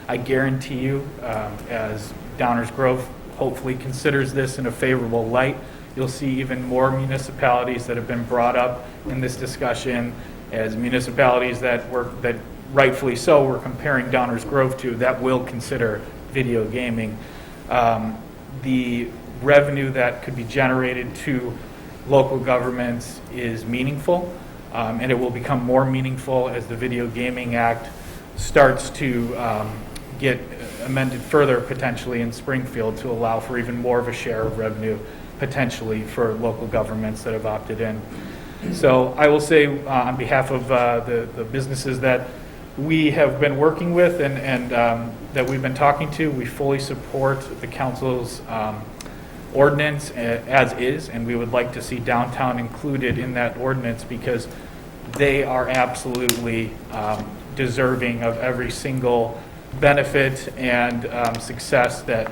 I guarantee you, as Downers Grove hopefully considers this in a favorable light, you'll see even more municipalities that have been brought up in this discussion as municipalities that rightfully so we're comparing Downers Grove to, that will consider video gaming. The revenue that could be generated to local governments is meaningful, and it will become more meaningful as the Video Gaming Act starts to get amended further, potentially in Springfield, to allow for even more of a share of revenue potentially for local governments that have opted in. So I will say on behalf of the businesses that we have been working with and that we've been talking to, we fully support the council's ordinance as is, and we would like to see downtown included in that ordinance because they are absolutely deserving of every single benefit and success that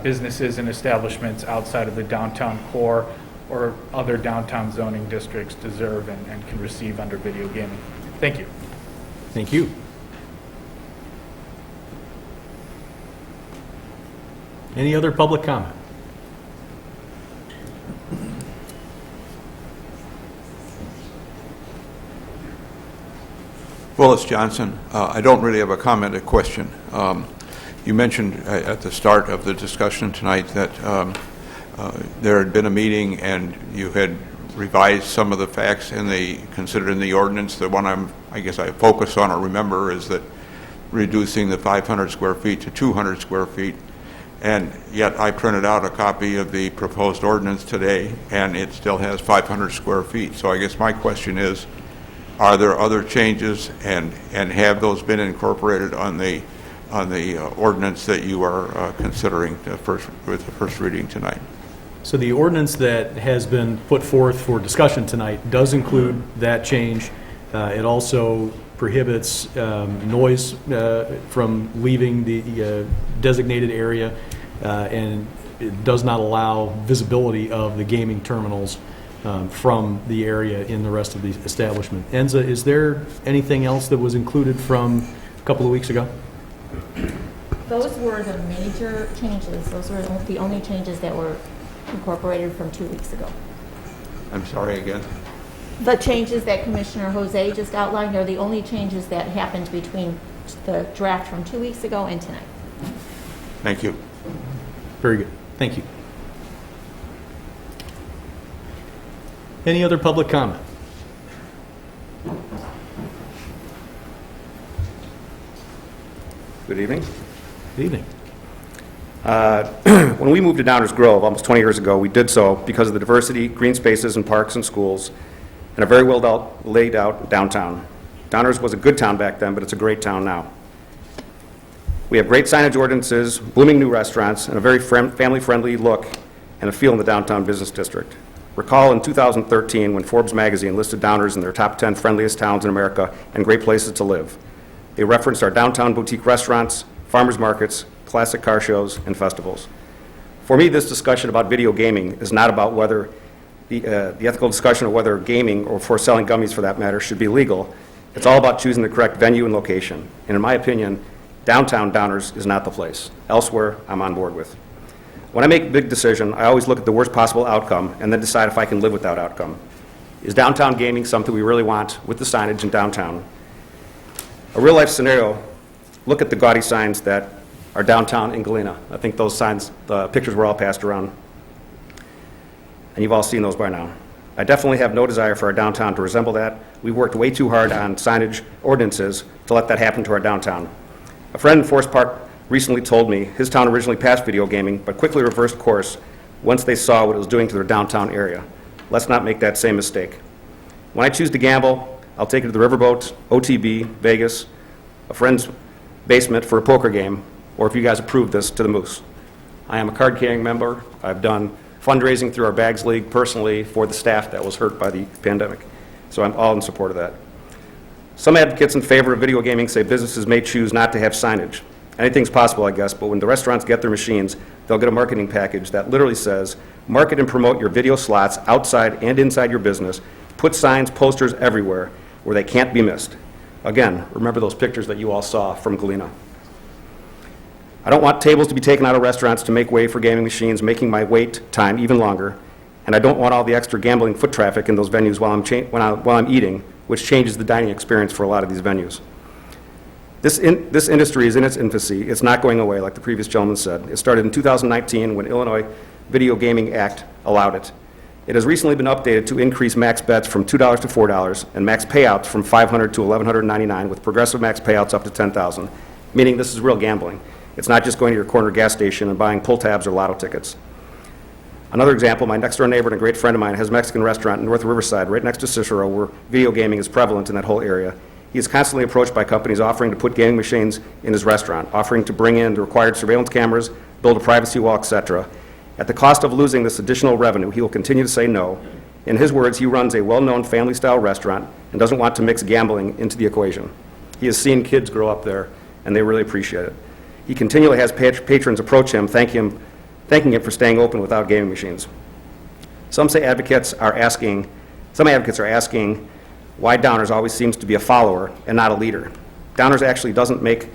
businesses and establishments outside of the downtown core or other downtown zoning districts deserve and can receive under video gaming. Thank you. Thank you. Any other public comment? Willis Johnson. I don't really have a comment, a question. You mentioned at the start of the discussion tonight that there had been a meeting and you had revised some of the facts considered in the ordinance. The one I guess I focus on or remember is that reducing the 500 square feet to 200 square feet. And yet I printed out a copy of the proposed ordinance today and it still has 500 square feet. So I guess my question is, are there other changes and have those been incorporated on the ordinance that you are considering with the first reading tonight? So the ordinance that has been put forth for discussion tonight does include that change. It also prohibits noise from leaving the designated area, and it does not allow visibility of the gaming terminals from the area in the rest of the establishment. Enza, is there anything else that was included from a couple of weeks ago? Those were the major changes. Those were the only changes that were incorporated from 2 weeks ago. I'm sorry again. The changes that Commissioner Jose just outlined are the only changes that happened between the draft from 2 weeks ago and tonight. Thank you. Very good. Thank you. Any other public comment? Good evening. Good evening. When we moved to Downers Grove almost 20 years ago, we did so because of the diversity, green spaces and parks and schools, and a very well laid out downtown. Downers was a good town back then, but it's a great town now. We have great signage ordinances, blooming new restaurants, and a very family-friendly look and a feel in the downtown business district. Recall in 2013 when Forbes magazine listed Downers in their top 10 friendliest towns in America and great places to live. They referenced our downtown boutique restaurants, farmers markets, classic car shows, and festivals. For me, this discussion about video gaming is not about whether the ethical discussion of whether gaming, or for selling gummies for that matter, should be legal. It's all about choosing the correct venue and location. And in my opinion, downtown Downers is not the place. Elsewhere, I'm on board with. When I make a big decision, I always look at the worst possible outcome and then decide if I can live with that outcome. Is downtown gaming something we really want with the signage in downtown? A real-life scenario look at the gaudy signs that are downtown in Galena. I think those signs, the pictures were all passed around, and you've all seen those by now. I definitely have no desire for our downtown to resemble that. We've worked way too hard on signage ordinances to let that happen to our downtown. A friend in Forest Park recently told me his town originally passed video gaming, but quickly reversed course once they saw what it was doing to their downtown area. Let's not make that same mistake. When I choose to gamble, I'll take it to the Riverboat, OTB, Vegas, a friend's basement for a poker game, or if you guys approve this, to the Moose. I am a card-carrying member. I've done fundraising through our Bags League personally for the staff that was hurt by the pandemic. So I'm all in support of that. Some advocates in favor of video gaming say businesses may choose not to have signage. Anything's possible, I guess, but when the restaurants get their machines, they'll get a marketing package that literally says, market and promote your video slots outside and inside your business. Put signs, posters everywhere where they can't be missed. Again, remember those pictures that you all saw from Galena. I don't want tables to be taken out of restaurants to make way for gaming machines, making my wait time even longer. And I don't want all the extra gambling foot traffic in those venues while I'm eating, which changes the dining experience for a lot of these venues. This industry is in its infancy. It's not going away, like the previous gentleman said. It started in 2019 when Illinois Video Gaming Act allowed it. It has recently been updated to increase max bets from $2 to $4 and max payouts from $500 to $1,199 with progressive max payouts up to $10,000, meaning this is real gambling. It's not just going to your corner gas station and buying pull tabs or lotto tickets. Another example, my next door neighbor and a great friend of mine has a Mexican restaurant in North Riverside right next to Cicero where video gaming is prevalent in that whole area. He is constantly approached by companies offering to put gaming machines in his restaurant, offering to bring in the required surveillance cameras, build a privacy wall, etc. At the cost of losing this additional revenue, he will continue to say no. In his words, he runs a well-known family-style restaurant and doesn't want to mix gambling into the equation. He has seen kids grow up there, and they really appreciate it. He continually has patrons approach him, thanking him for staying open without gaming machines. Some advocates are asking why Downers always seems to be a follower and not a leader. Downers actually doesn't make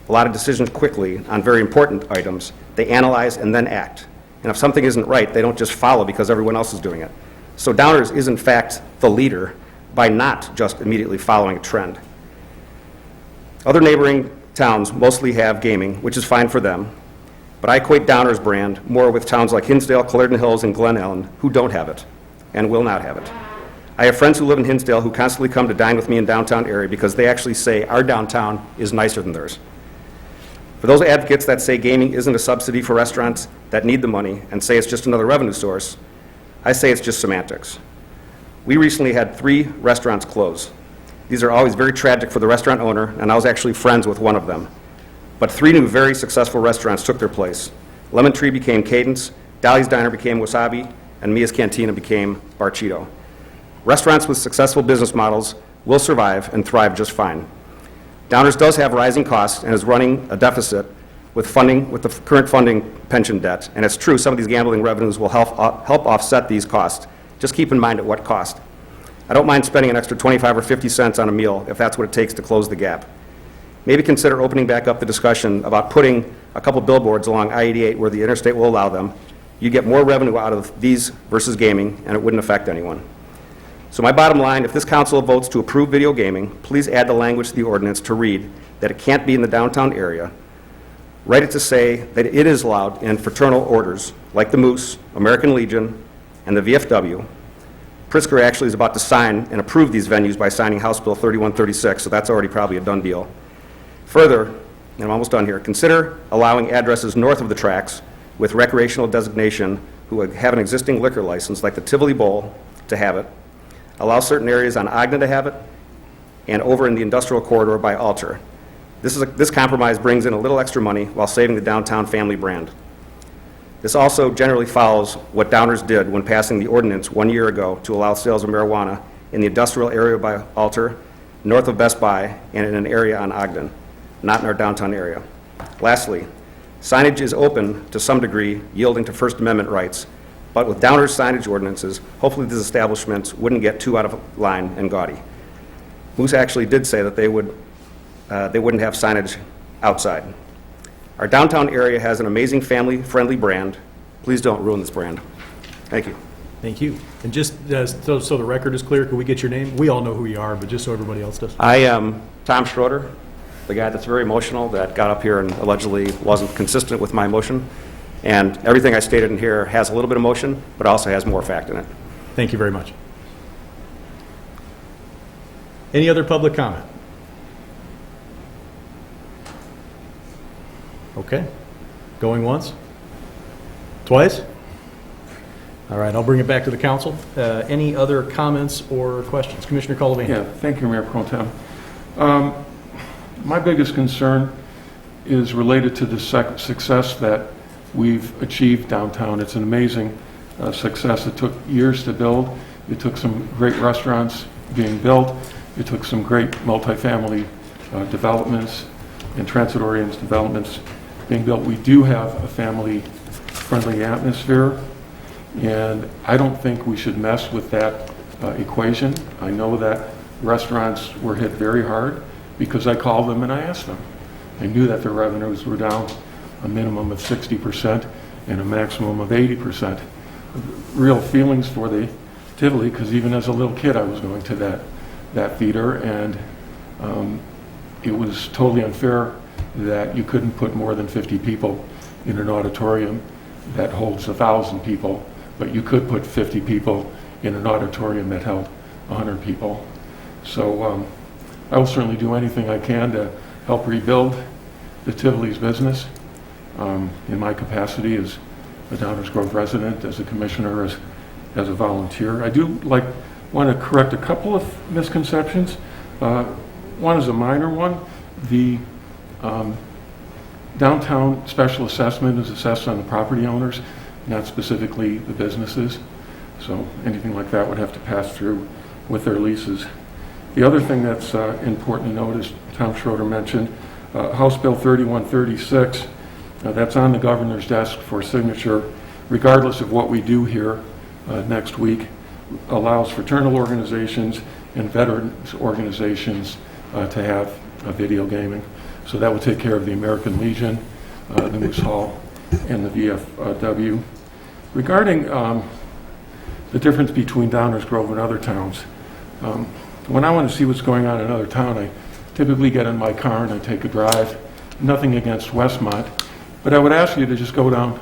a lot of decisions quickly on very important items. They analyze and then act. And if something isn't right, they don't just follow because everyone else is doing it. So Downers is in fact the leader by not just immediately following a trend. Other neighboring towns mostly have gaming, which is fine for them, but I equate Downers brand more with towns like Hinsdale, Clarendon Hills, and Glen Ellen who don't have it and will not have it. I have friends who live in Hinsdale who constantly come to dine with me in downtown area because they actually say our downtown is nicer than theirs. For those advocates that say gaming isn't a subsidy for restaurants that need the money and say it's just another revenue source, I say it's just semantics. We recently had 3 restaurants close. These are always very tragic for the restaurant owner, and I was actually friends with one of them. But 3 new very successful restaurants took their place. Lemon Tree became Cadence, Dolly's Diner became Wasabi, and Mia's Cantina became Barchito. Restaurants with successful business models will survive and thrive just fine. Downers does have rising costs and is running a deficit with the current funding pension debt. And it's true, some of these gambling revenues will help offset these costs. Just keep in mind at what cost. I don't mind spending an extra 25 or 50 cents on a meal if that's what it takes to close the gap. Maybe consider opening back up the discussion about putting a couple billboards along I-88 where the interstate will allow them. You get more revenue out of these versus gaming, and it wouldn't affect anyone. So my bottom line, if this council votes to approve video gaming, please add the language to the ordinance to read that it can't be in the downtown area. Write it to say that it is allowed in fraternal orders like the Moose, American Legion, and the VFW. Pritzker actually is about to sign and approve these venues by signing House Bill 3136, so that's already probably a done deal. Further, and I'm almost done here, consider allowing addresses north of the tracks with recreational designation who have an existing liquor license, like the Tivoli Bowl, to have it. Allow certain areas on Ogden to have it, and over in the industrial corridor by Alter. This compromise brings in a little extra money while saving the downtown family brand. This also generally follows what Downers did when passing the ordinance 1 year ago to allow sales of marijuana in the industrial area by Alter, north of Best Buy, and in an area on Ogden, not in our downtown area. Lastly, signage is open to some degree, yielding to First Amendment rights, but with Downers signage ordinances, hopefully these establishments wouldn't get too out of line and gaudy. Moose actually did say that they wouldn't have signage outside. Our downtown area has an amazing family-friendly brand. Please don't ruin this brand. Thank you. Thank you. And just so the record is clear, can we get your name? We all know who you are, but just so everybody else does. I am Tom Schroeder. the guy that's very emotional that got up here and allegedly wasn't consistent with my motion. And everything I stated in here has a little bit of emotion, but also has more fact in it. Thank you very much. Any other public comment? Okay. Going once? Twice? All right, I'll bring it back to the council. Any other comments or questions? Commissioner Colvin. Yeah, thank you, Mayor Pro Tem. My biggest concern is related to the success that we've achieved downtown. It's an amazing success. It took years to build. It took some great restaurants being built. It took some great multifamily developments and transit-oriented developments being built. We do have a family-friendly atmosphere, and I don't think we should mess with that equation. I know that restaurants were hit very hard because I called them and I asked them. I knew that their revenues were down a minimum of 60% and a maximum of 80%. Real feelings for the Tivoli, because even as a little kid I was going to that theater, and it was totally unfair that you couldn't put more than 50 people in an auditorium that holds 1,000 people, but you could put 50 people in an auditorium that held 100 people. So I will certainly do anything I can to help rebuild the Tivoli's business in my capacity as a Downers Grove resident, as a commissioner, as a volunteer. I do want to correct a couple of misconceptions. One is a minor one. The downtown special assessment is assessed on the property owners, not specifically the businesses. So anything like that would have to pass through with their leases. The other thing that's important to note is Tom Schroeder mentioned House Bill 3136. That's on the governor's desk for signature, regardless of what we do here next week, allows fraternal organizations and veterans organizations to have video gaming. So that will take care of the American Legion, the Moose Hall, and the VFW. Regarding the difference between Downers Grove and other towns, when I want to see what's going on in another town, I typically get in my car and I take a drive. Nothing against Westmont, but I would ask you to just go down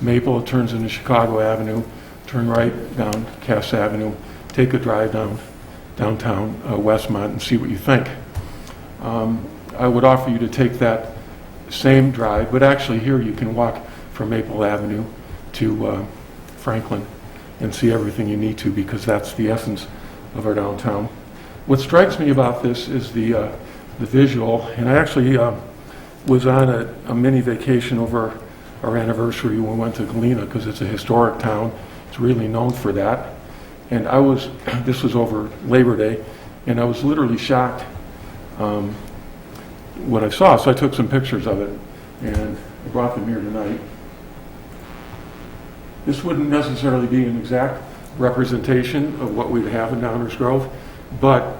Maple, it turns into Chicago Avenue, turn right down Cass Avenue, take a drive down downtown Westmont and see what you think. I would offer you to take that same drive, but actually here you can walk from Maple Avenue to Franklin and see everything you need to, because that's the essence of our downtown. What strikes me about this is the visual, and I actually was on a mini vacation over our anniversary when we went to Galena, because it's a historic town. It's really known for that. And this was over Labor Day, and I was literally shocked what I saw. So I took some pictures of it, and I brought them here tonight. This wouldn't necessarily be an exact representation of what we'd have in Downers Grove, but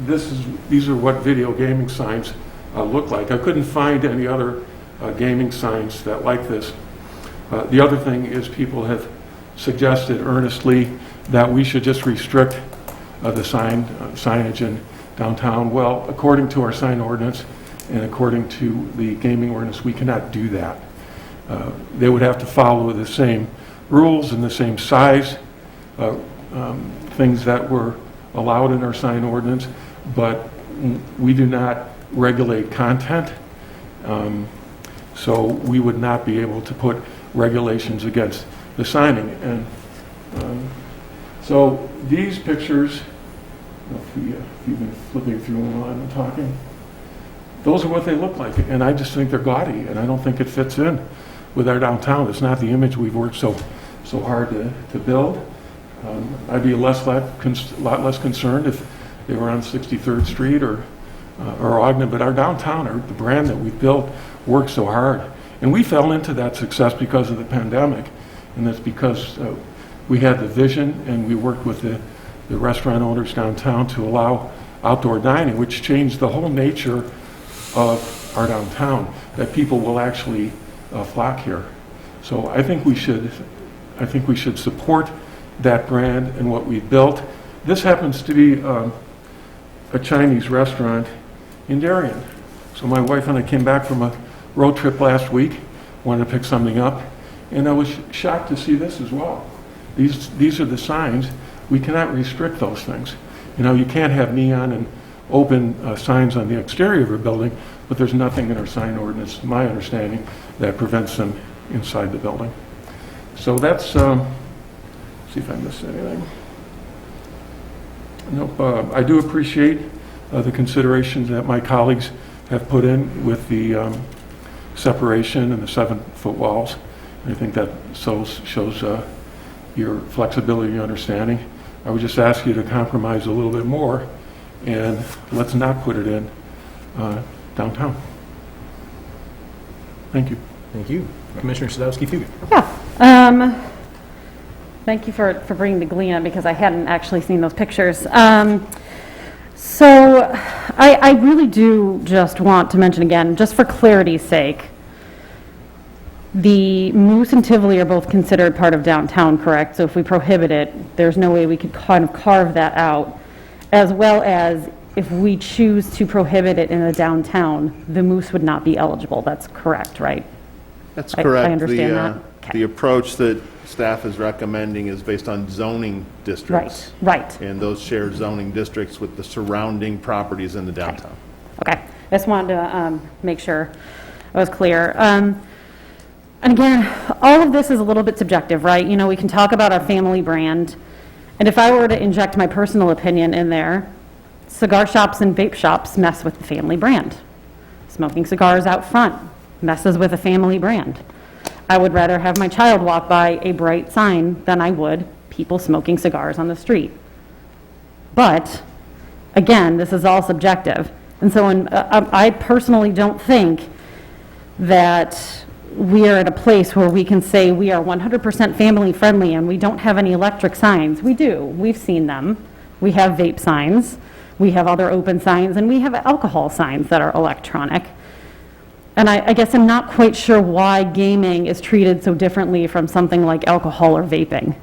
these are what video gaming signs look like. I couldn't find any other gaming signs that like this. The other thing is people have suggested earnestly that we should just restrict the signage in downtown. Well, according to our sign ordinance and according to the gaming ordinance, we cannot do that. They would have to follow the same rules and the same size things that were allowed in our sign ordinance, but we do not regulate content, so we would not be able to put regulations against the signing. And so these pictures, if you've been flipping through them while I've been talking, those are what they look like, and I just think they're gaudy, and I don't think it fits in with our downtown. It's not the image we've worked so hard to build. I'd be a lot less concerned if they were on 63rd Street or Ogden, but our downtown, the brand that we've built, worked so hard. And we fell into that success because of the pandemic, and that's because we had the vision and we worked with the restaurant owners downtown to allow outdoor dining, which changed the whole nature of our downtown, that people will actually flock here. So I think we should support that brand and what we've built. This happens to be a Chinese restaurant in Darien. So my wife and I came back from a road trip last week, wanted to pick something up, and I was shocked to see this as well. These are the signs. We cannot restrict those things. You know, you can't have neon and open signs on the exterior of a building, but there's nothing in our sign ordinance, my understanding, that prevents them inside the building. So that's, see if I missed anything. Nope, I do appreciate the considerations that my colleagues have put in with the separation and the 7-foot walls. I think that shows your flexibility and understanding. I would just ask you to compromise a little bit more, and let's not put it in downtown. Thank you. Thank you. Commissioner Sadowski-Fugit. Yeah. Thank you for bringing the glean up, because I hadn't actually seen those pictures. So I really do just want to mention again, just for clarity's sake, the Moose and Tivoli are both considered part of downtown, correct? So if we prohibit it, there's no way we could kind of carve that out, as well as if we choose to prohibit it in a downtown, the Moose would not be eligible. That's correct, right? That's correct. I understand that. The approach that staff is recommending is based on zoning districts. Right. And those shared zoning districts with the surrounding properties in the downtown. Okay. I just wanted to make sure I was clear. And again, all of this is a little bit subjective, right? You know, we can talk about a family brand, and if I were to inject my personal opinion in there, cigar shops and vape shops mess with the family brand. Smoking cigars out front messes with a family brand. I would rather have my child walk by a bright sign than I would people smoking cigars on the street. But, again, this is all subjective. And so I personally don't think that we are at a place where we can say we are 100% family friendly and we don't have any electric signs. We do. We've seen them. We have vape signs. We have other open signs, and we have alcohol signs that are electronic. And I guess I'm not quite sure why gaming is treated so differently from something like alcohol or vaping.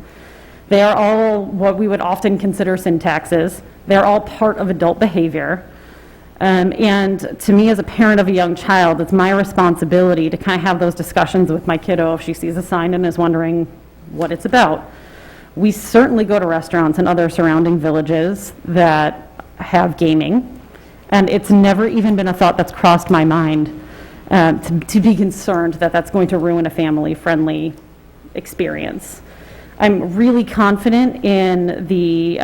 They are all what we would often consider sin taxes. They're all part of adult behavior. And to me, as a parent of a young child, it's my responsibility to kind of have those discussions with my kiddo if she sees a sign and is wondering what it's about. We certainly go to restaurants and other surrounding villages that have gaming, and it's never even been a thought that's crossed my mind to be concerned that that's going to ruin a family-friendly experience. I'm really confident in the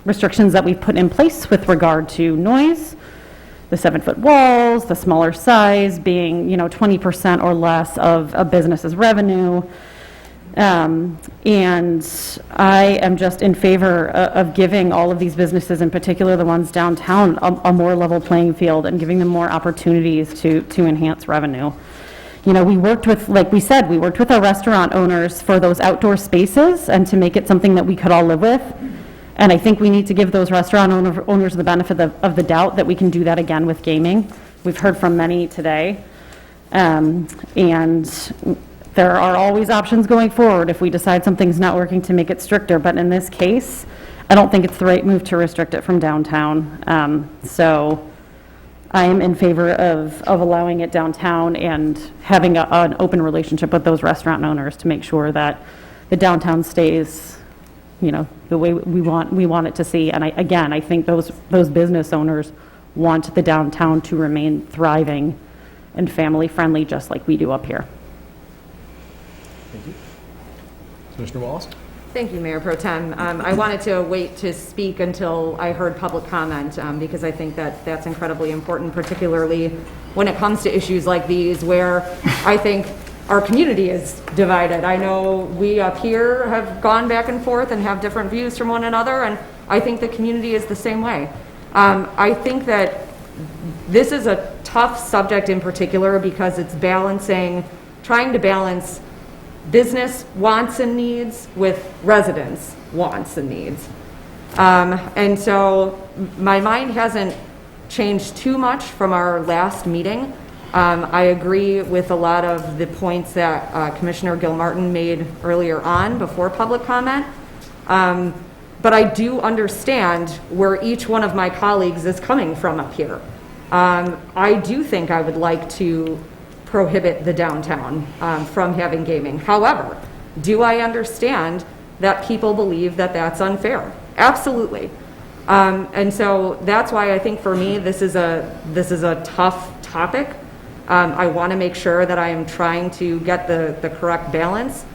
restrictions that we've put in place with regard to noise, the 7-foot walls, the smaller size being, 20% or less of a business's revenue. And I am just in favor of giving all of these businesses, in particular the ones downtown, a more level playing field and giving them more opportunities to enhance revenue. We worked with, like we said, we worked with our restaurant owners for those outdoor spaces and to make it something that we could all live with. And I think we need to give those restaurant owners the benefit of the doubt that we can do that again with gaming. We've heard from many today. And there are always options going forward if we decide something's not working to make it stricter. But in this case, I don't think it's the right move to restrict it from downtown. So I am in favor of allowing it downtown and having an open relationship with those restaurant owners to make sure that the downtown stays, the way we want it to see. And I think those business owners want the downtown to remain thriving and family friendly, just like we do up here. Thank you. Commissioner Wallace? Thank you, Mayor Pro Tem. I wanted to wait to speak until I heard public comment because I think that that's incredibly important, particularly when it comes to issues like these where I think our community is divided. I know we up here have gone back and forth and have different views from one another, and I think the community is the same way. I think that this is a tough subject in particular because it's trying to balance business wants and needs with residents' wants and needs. And so my mind hasn't changed too much from our last meeting. I agree with a lot of the points that Commissioner Gilmartin made earlier on before public comment. But I do understand where each one of my colleagues is coming from up here. I do think I would like to prohibit the downtown from having gaming. However, do I understand that people believe that that's unfair? Absolutely. And so that's why I think for me, this is a tough topic. I want to make sure that I am trying to get the correct balance,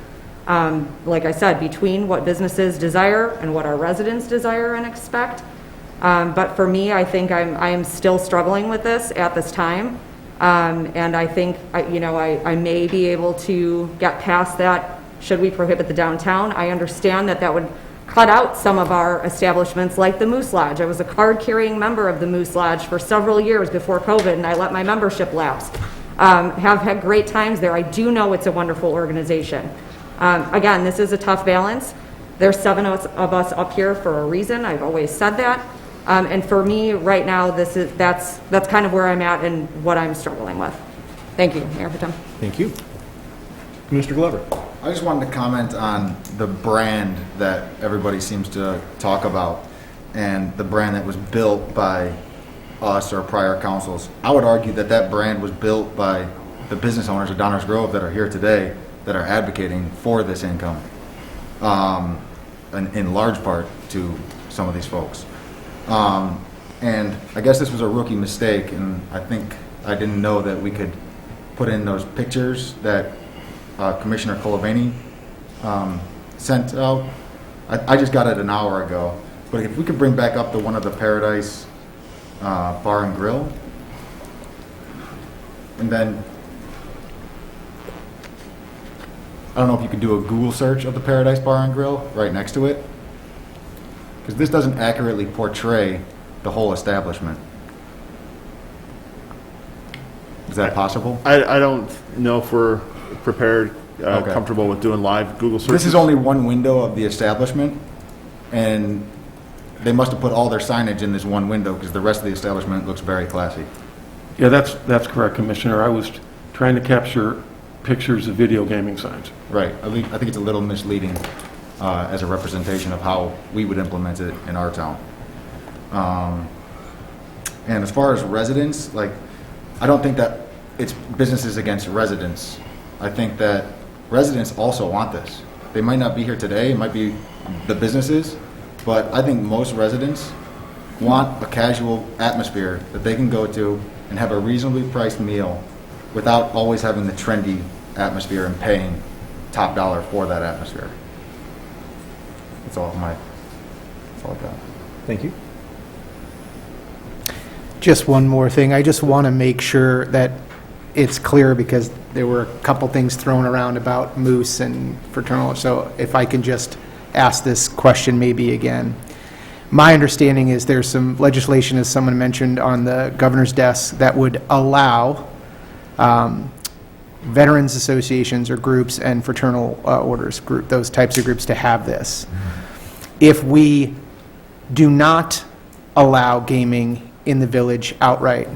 like I said, between what businesses desire and what our residents desire and expect. But for me, I think I am still struggling with this at this time. And I think, I may be able to get past that. Should we prohibit the downtown? I understand that would cut out some of our establishments like the Moose Lodge. I was a card-carrying member of the Moose Lodge for several years before COVID, and I let my membership lapse. Have had great times there. I do know it's a wonderful organization. Again, this is a tough balance. There's 7 of us up here for a reason. I've always said that. And for me, right now, that's kind of where I'm at and what I'm struggling with. Thank you, Mayor Protem. Thank you. Mr. Glover. I just wanted to comment on the brand that everybody seems to talk about and the brand that was built by us or prior councils. I would argue that brand was built by the business owners of Downers Grove that are here today that are advocating for this income, in large part to some of these folks. And I guess this was a rookie mistake, and I think I didn't know that we could put in those pictures that Commissioner Colaveni sent out. I just got it an hour ago, but if we could bring back up the one of the Paradise Bar and Grill, and then I don't know if you could do a Google search of the Paradise Bar and Grill right next to it, because this doesn't accurately portray the whole establishment. Is that possible? I don't know if we're prepared, comfortable with doing live Google searches. This is only one window of the establishment, and they must have put all their signage in this one window because the rest of the establishment looks very classy. Yeah, that's correct, Commissioner. I was trying to capture pictures of video gaming signs. Right. I think it's a little misleading as a representation of how we would implement it in our town. And as far as residents, I don't think that it's businesses against residents. I think that residents also want this. They might not be here today, it might be the businesses, but I think most residents want a casual atmosphere that they can go to and have a reasonably priced meal without always having the trendy atmosphere and paying top dollar for that atmosphere. That's all I got. Thank you. Just one more thing. I just want to make sure that it's clear because there were a couple things thrown around about moose and fraternal. So if I can just ask this question maybe again. My understanding is there's some legislation, as someone mentioned, on the governor's desk that would allow veterans associations or groups and fraternal orders, those types of groups to have this. If we do not allow gaming in the village outright,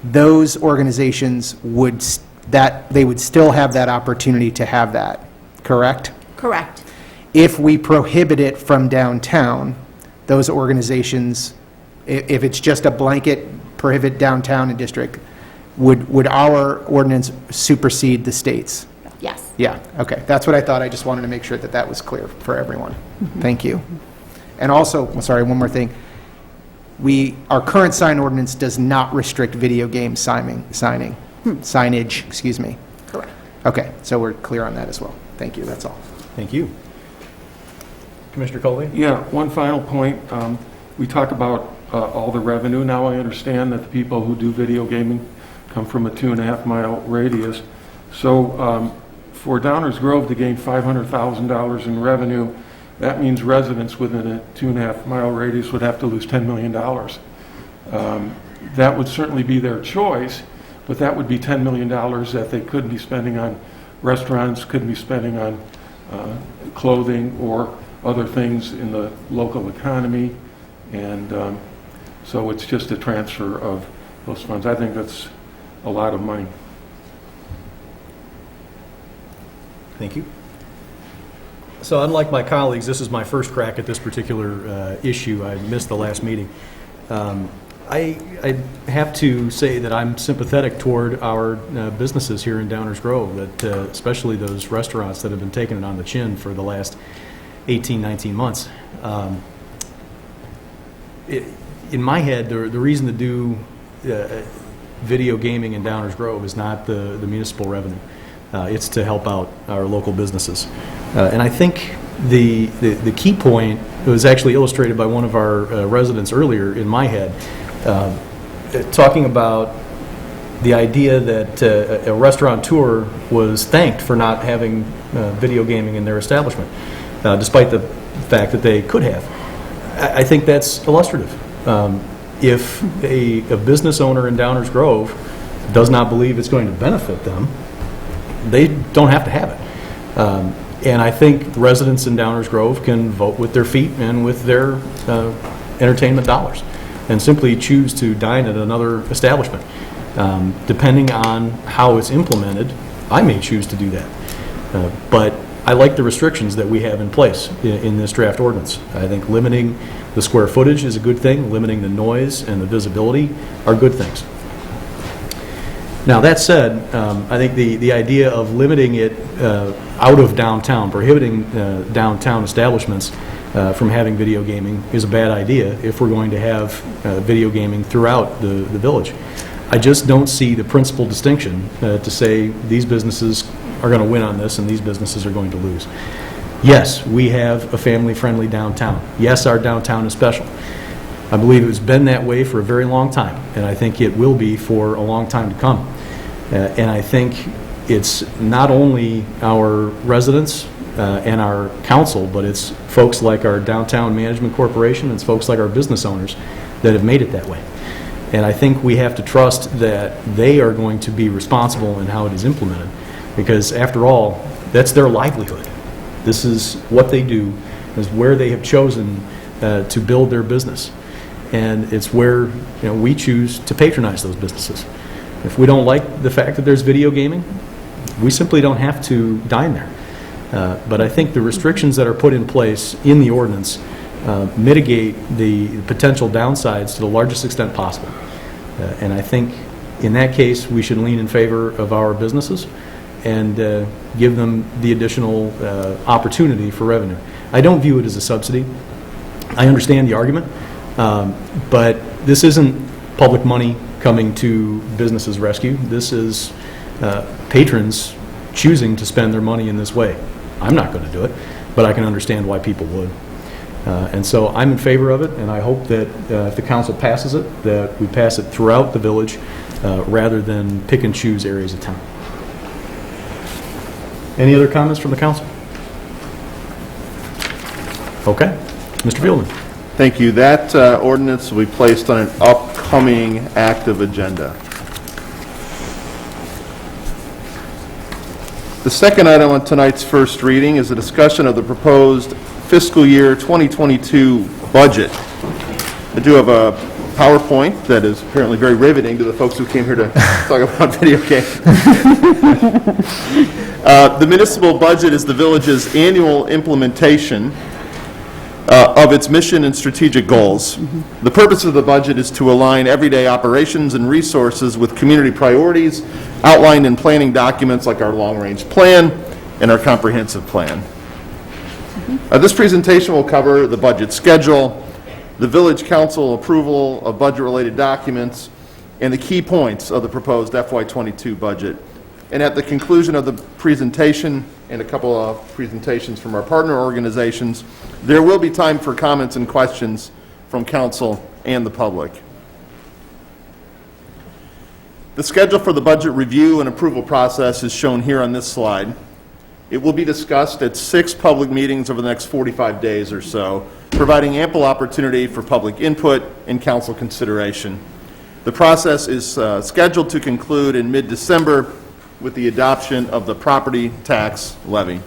those organizations would still have that opportunity to have that, correct? Correct. If we prohibit it from downtown, those organizations, if it's just a blanket prohibit downtown and district, would our ordinance supersede the state's? Yes. Yeah, okay. That's what I thought. I just wanted to make sure that was clear for everyone. Thank you. And also, sorry, one more thing. Our current sign ordinance does not restrict video game signage, excuse me. Correct. Okay, so we're clear on that as well. Thank you, that's all. Thank you. Commissioner Coley? Yeah, one final point. We talk about all the revenue. Now I understand that the people who do video gaming come from a 2.5-mile radius. So for Downers Grove to gain $500,000 in revenue, that means residents within a 2.5-mile radius would have to lose $10 million. That would certainly be their choice, but that would be $10 million that they couldn't be spending on restaurants, couldn't be spending on clothing or other things in the local economy. And so it's just a transfer of those funds. I think that's a lot of money. Thank you. So unlike my colleagues, this is my first crack at this particular issue. I missed the last meeting. I have to say that I'm sympathetic toward our businesses here in Downers Grove, that especially those restaurants that have been taking it on the chin for the last 18, 19 months. In my head, the reason to do video gaming in Downers Grove is not the municipal revenue. It's to help out our local businesses. And I think the key point was actually illustrated by one of our residents earlier in my head, talking about the idea that a restaurateur was thanked for not having video gaming in their establishment, despite the fact that they could have. I think that's illustrative. If a business owner in Downers Grove does not believe it's going to benefit them, they don't have to have it. And I think residents in Downers Grove can vote with their feet and with their entertainment dollars and simply choose to dine at another establishment. Depending on how it's implemented, I may choose to do that. But I like the restrictions that we have in place in this draft ordinance. I think limiting the square footage is a good thing. Limiting the noise and the visibility are good things. Now, that said, I think the idea of limiting it out of downtown, prohibiting downtown establishments from having video gaming is a bad idea if we're going to have video gaming throughout the village. I just don't see the principal distinction to say these businesses are going to win on this and these businesses are going to lose. Yes, we have a family-friendly downtown. Yes, our downtown is special. I believe it's been that way for a very long time, and I think it will be for a long time to come. And I think it's not only our residents and our council, but it's folks like our Downtown Management Corporation, it's folks like our business owners that have made it that way. And I think we have to trust that they are going to be responsible in how it is implemented, because after all, that's their livelihood. This is what they do, is where they have chosen to build their business. And it's where we choose to patronize those businesses. If we don't like the fact that there's video gaming, we simply don't have to dine there. But I think the restrictions that are put in place in the ordinance mitigate the potential downsides to the largest extent possible. And I think in that case, we should lean in favor of our businesses and give them the additional opportunity for revenue. I don't view it as a subsidy. I understand the argument, but this isn't public money coming to businesses' rescue. This is patrons choosing to spend their money in this way. I'm not going to do it, but I can understand why people would. And so I'm in favor of it, and I hope that if the council passes it, that we pass it throughout the village rather than pick and choose areas of town. Any other comments from the council? Okay. Mr. Fielding. Thank you. That ordinance will be placed on an upcoming active agenda. The second item on tonight's first reading is a discussion of the proposed fiscal year 2022 budget. I do have a PowerPoint that is apparently very riveting to the folks who came here to talk about video games. The municipal budget is the village's annual implementation of its mission and strategic goals. The purpose of the budget is to align everyday operations and resources with community priorities outlined in planning documents like our long-range plan and our comprehensive plan. This presentation will cover the budget schedule, the village council approval of budget-related documents, and the key points of the proposed FY22 budget. And at the conclusion of the presentation and a couple of presentations from our partner organizations, there will be time for comments and questions from council and the public. The schedule for the budget review and approval process is shown here on this slide. It will be discussed at 6 public meetings over the next 45 days or so, providing ample opportunity for public input and council consideration. The process is scheduled to conclude in mid-December with the adoption of the property tax levy.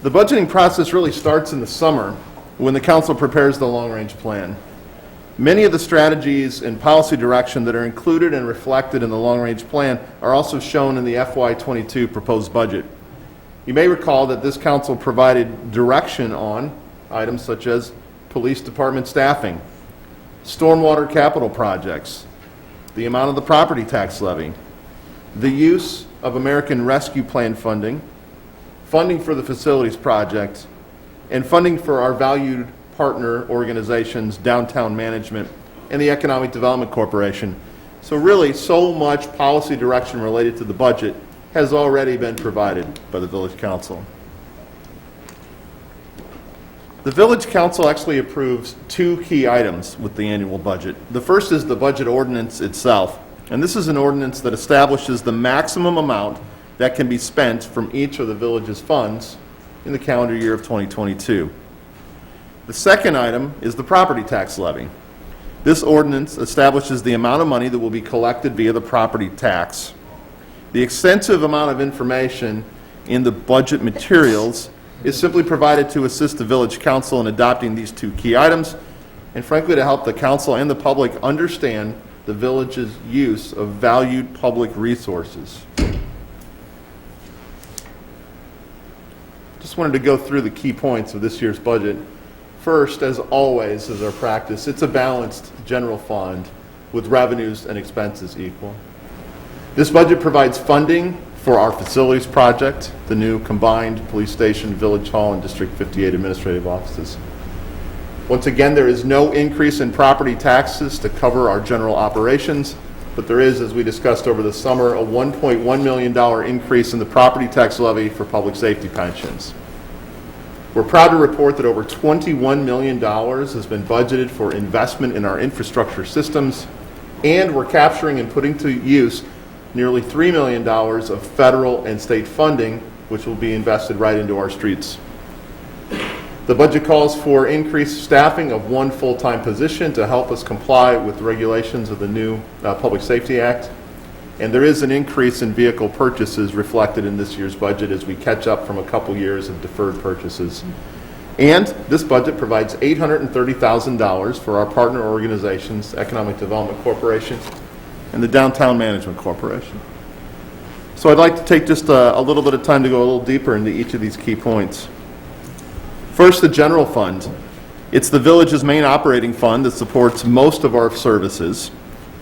The budgeting process really starts in the summer when the council prepares the long-range plan. Many of the strategies and policy direction that are included and reflected in the long-range plan are also shown in the FY22 proposed budget. You may recall that this council provided direction on items such as police department staffing, stormwater capital projects, the amount of the property tax levy, the use of American Rescue Plan funding, funding for the facilities project, and funding for our valued partner organizations, Downtown Management, and the Economic Development Corporation. So really, so much policy direction related to the budget has already been provided by the Village Council. The Village Council actually approves two key items with the annual budget. The first is the budget ordinance itself, and this is an ordinance that establishes the maximum amount that can be spent from each of the village's funds in the calendar year of 2022. The second item is the property tax levy. This ordinance establishes the amount of money that will be collected via the property tax. The extensive amount of information in the budget materials is simply provided to assist the Village Council in adopting these two key items, and frankly to help the Council and the public understand the Village's use of valued public resources. Just wanted to go through the key points of this year's budget. First, as always is our practice, it's a balanced general fund with revenues and expenses equal. This budget provides funding for our facilities project, the new combined police station, village hall, and District 58 administrative offices. Once again, there is no increase in property taxes to cover our general operations, but there is, as we discussed over the summer, a $1.1 million increase in the property tax levy for public safety pensions. We're proud to report that over $21 million has been budgeted for investment in our infrastructure systems, and we're capturing and putting to use nearly $3 million of federal and state funding, which will be invested right into our streets. The budget calls for increased staffing of one full-time position to help us comply with the regulations of the new Public Safety Act. And there is an increase in vehicle purchases reflected in this year's budget as we catch up from a couple years of deferred purchases. And this budget provides $830,000 for our partner organizations, Economic Development Corporation and the Downtown Management Corporation. So I'd like to take just a little bit of time to go a little deeper into each of these key points. First, the general fund. It's the village's main operating fund that supports most of our services.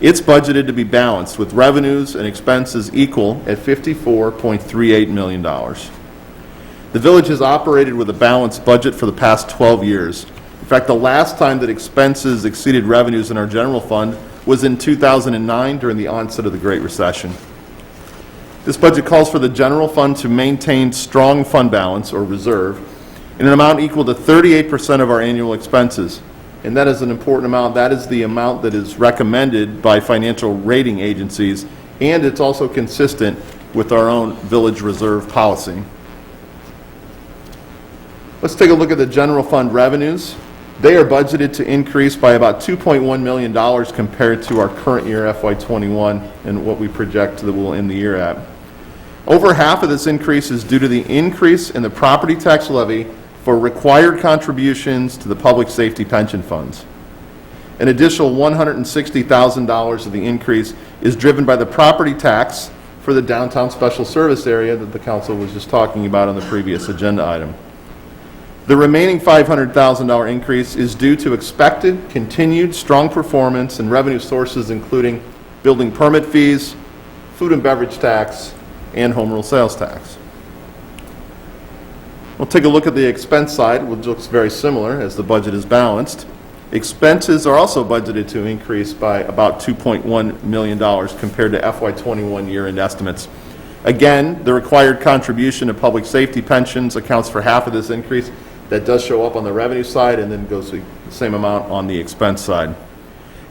It's budgeted to be balanced with revenues and expenses equal at $54.38 million. The village has operated with a balanced budget for the past 12 years. In fact, the last time that expenses exceeded revenues in our general fund was in 2009 during the onset of the Great Recession. This budget calls for the general fund to maintain strong fund balance or reserve in an amount equal to 38% of our annual expenses. And that is an important amount. That is the amount that is recommended by financial rating agencies, and it's also consistent with our own village reserve policy. Let's take a look at the general fund revenues. They are budgeted to increase by about $2.1 million compared to our current year FY21 and what we project that we'll end the year at. Over half of this increase is due to the increase in the property tax levy for required contributions to the public safety pension funds. An additional $160,000 of the increase is driven by the property tax for the downtown special service area that the council was just talking about on the previous agenda item. The remaining $500,000 increase is due to expected continued strong performance and revenue sources including building permit fees, food and beverage tax, and home rule sales tax. We'll take a look at the expense side, which looks very similar as the budget is balanced. Expenses are also budgeted to increase by about $2.1 million compared to FY21 year-end estimates. Again, the required contribution to public safety pensions accounts for half of this increase. That does show up on the revenue side and then goes to the same amount on the expense side.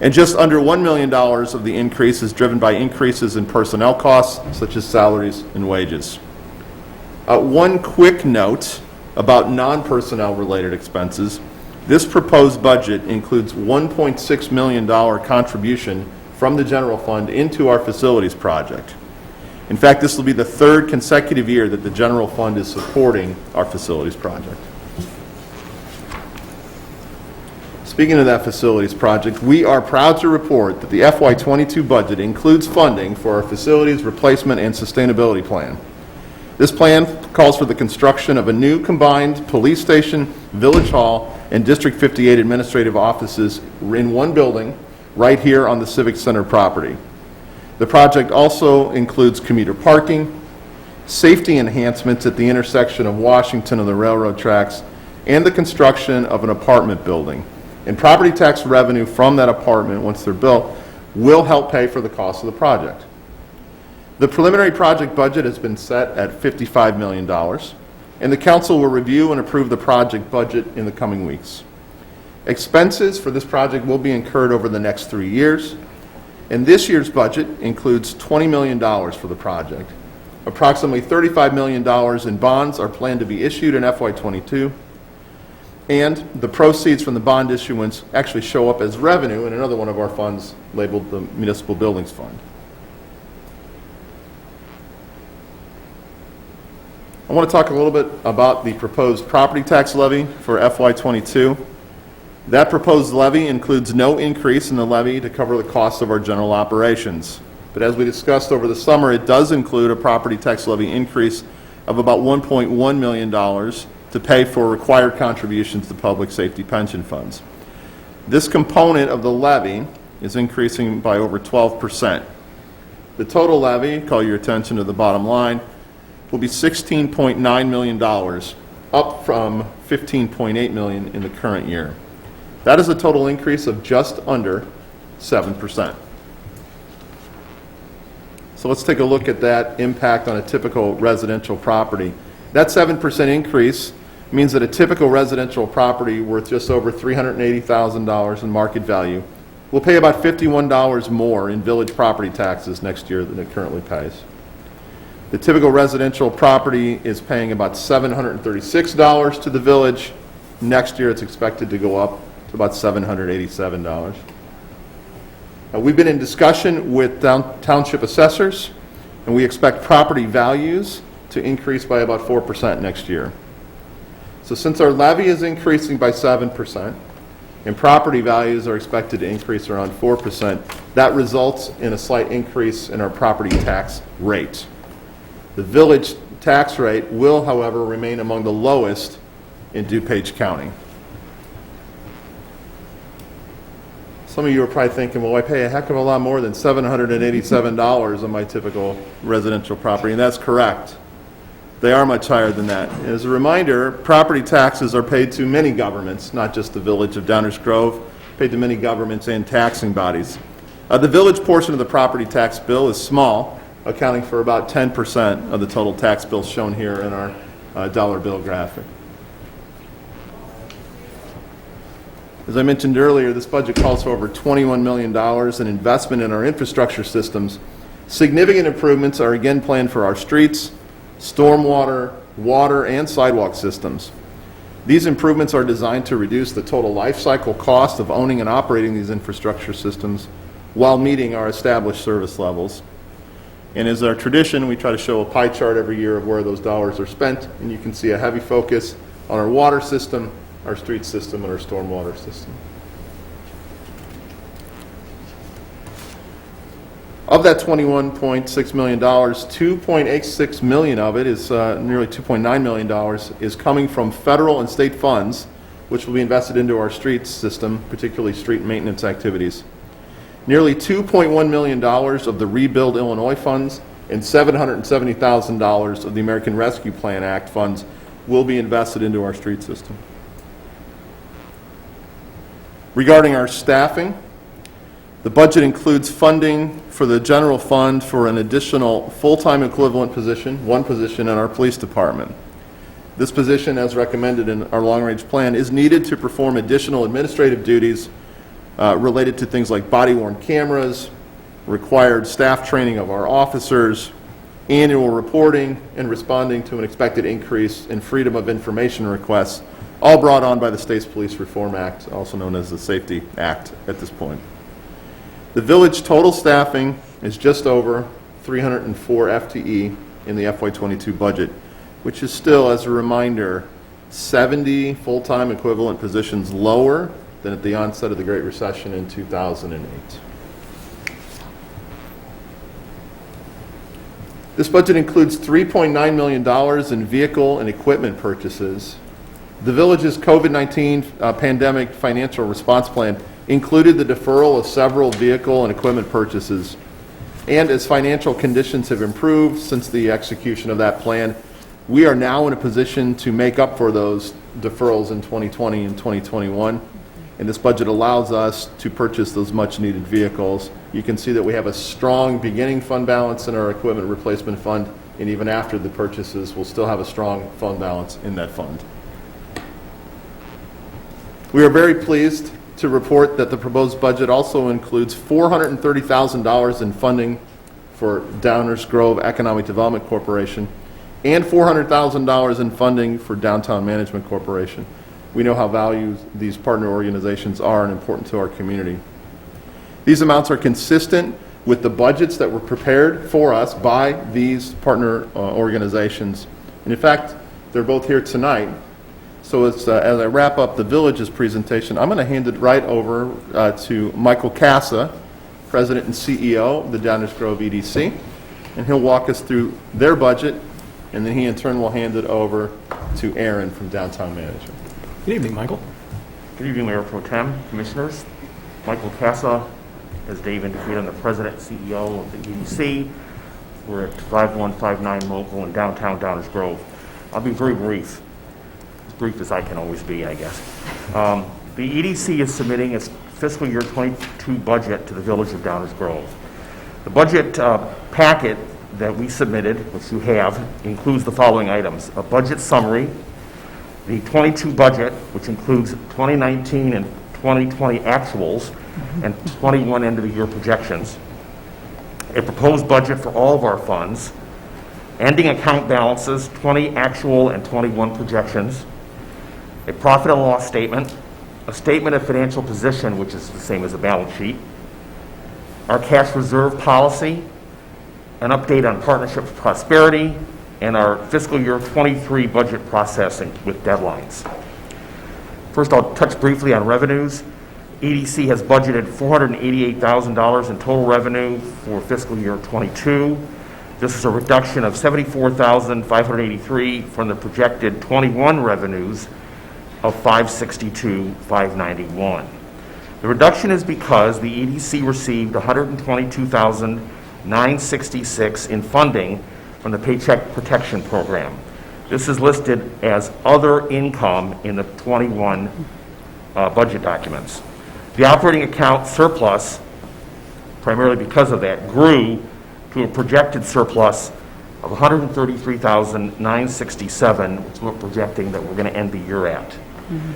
And just under $1 million of the increase is driven by increases in personnel costs, such as salaries and wages. One quick note about non-personnel related expenses. This proposed budget includes $1.6 million contribution from the general fund into our facilities project. In fact, this will be the third consecutive year that the general fund is supporting our facilities project. Speaking of that facilities project, we are proud to report that the FY22 budget includes funding for our facilities replacement and sustainability plan. This plan calls for the construction of a new combined police station, village hall, and District 58 administrative offices in one building right here on the Civic Center property. The project also includes commuter parking, safety enhancements at the intersection of Washington and the railroad tracks, and the construction of an apartment building. And property tax revenue from that apartment, once they're built, will help pay for the cost of the project. The preliminary project budget has been set at $55 million, and the council will review and approve the project budget in the coming weeks. Expenses for this project will be incurred over the next 3 years, and this year's budget includes $20 million for the project. Approximately $35 million in bonds are planned to be issued in FY22, and the proceeds from the bond issuance actually show up as revenue in another one of our funds labeled the Municipal Buildings Fund. I want to talk a little bit about the proposed property tax levy for FY22. That proposed levy includes no increase in the levy to cover the cost of our general operations. But as we discussed over the summer, it does include a property tax levy increase of about $1.1 million to pay for required contributions to public safety pension funds. This component of the levy is increasing by over 12%. The total levy, call your attention to the bottom line, will be $16.9 million, up from $15.8 million in the current year. That is a total increase of just under 7%. So let's take a look at that impact on a typical residential property. That 7% increase means that a typical residential property worth just over $380,000 in market value will pay about $51 more in village property taxes next year than it currently pays. The typical residential property is paying about $736 to the village. Next year it's expected to go up to about $787. We've been in discussion with township assessors, and we expect property values to increase by about 4% next year. So since our levy is increasing by 7% and property values are expected to increase around 4%, that results in a slight increase in our property tax rate. The village tax rate will, however, remain among the lowest in DuPage County. Some of you are probably thinking, well, I pay a heck of a lot more than $787 on my typical residential property, and that's correct. They are much higher than that. And as a reminder, property taxes are paid to many governments, not just the village of Downers Grove, paid to many governments and taxing bodies. The village portion of the property tax bill is small, accounting for about 10% of the total tax bill shown here in our dollar bill graphic. As I mentioned earlier, this budget calls for over $21 million in investment in our infrastructure systems. Significant improvements are again planned for our streets, stormwater, water, and sidewalk systems. These improvements are designed to reduce the total life cycle cost of owning and operating these infrastructure systems while meeting our established service levels. And as our tradition, we try to show a pie chart every year of where those dollars are spent, and you can see a heavy focus on our water system, our street system, and our stormwater system. Of that $21.6 million, $2.86 million of it is nearly $2.9 million is coming from federal and state funds, which will be invested into our street system, particularly street maintenance activities. Nearly $2.1 million of the Rebuild Illinois funds and $770,000 of the American Rescue Plan Act funds will be invested into our street system. Regarding our staffing, the budget includes funding for the general fund for an additional full-time equivalent position, one position in our police department. This position, as recommended in our long-range plan, is needed to perform additional administrative duties related to things like body-worn cameras, required staff training of our officers, annual reporting, and responding to an expected increase in freedom of information requests, all brought on by the State's Police Reform Act, also known as the Safety Act at this point. The village total staffing is just over 304 FTE in the FY22 budget, which is still, as a reminder, 70 full-time equivalent positions lower than at the onset of the Great Recession in 2008. This budget includes $3.9 million in vehicle and equipment purchases. The village's COVID-19 pandemic financial response plan included the deferral of several vehicle and equipment purchases. And as financial conditions have improved since the execution of that plan, we are now in a position to make up for those deferrals in 2020 and 2021. And this budget allows us to purchase those much-needed vehicles. You can see that we have a strong beginning fund balance in our equipment replacement fund, and even after the purchases, we'll still have a strong fund balance in that fund. We are very pleased to report that the proposed budget also includes $430,000 in funding for Downers Grove Economic Development Corporation and $400,000 in funding for Downtown Management Corporation. We know how valued these partner organizations are and important to our community. These amounts are consistent with the budgets that were prepared for us by these partner organizations. And in fact, they're both here tonight. So as I wrap up the village's presentation, I'm going to hand it right over to Michael Casa, President and CEO of the Downers Grove EDC, and he'll walk us through their budget, and then he in turn will hand it over to Aaron from Downtown Management. Good evening, Michael. Good evening, Mayor Pro Tem, Commissioners. Michael Casa, as Dave indicated, I'm the President and CEO of the EDC. We're at 5159 Local in downtown Downers Grove. I'll be very brief, as brief as I can always be, I guess. The EDC is submitting its fiscal year 22 budget to the Village of Downers Grove. The budget packet that we submitted, which you have, includes the following items: a budget summary, the 22 budget, which includes 2019 and 2020 actuals and 21 end-of-the-year projections, a proposed budget for all of our funds, ending account balances, 20 actual and 21 projections, a profit and loss statement, a statement of financial position, which is the same as a balance sheet, our cash reserve policy, an update on Partnership for Prosperity, and our fiscal year 23 budget processing with deadlines. First, I'll touch briefly on revenues. EDC has budgeted $488,000 in total revenue for fiscal year 22. This is a reduction of $74,583 from the projected 21 revenues of $562,591. The reduction is because the EDC received $122,966 in funding from the Paycheck Protection Program. This is listed as other income in the 21 budget documents. The operating account surplus, primarily because of that, grew to a projected surplus of $133,967, which we're projecting that we're going to end the year at. Mm-hmm.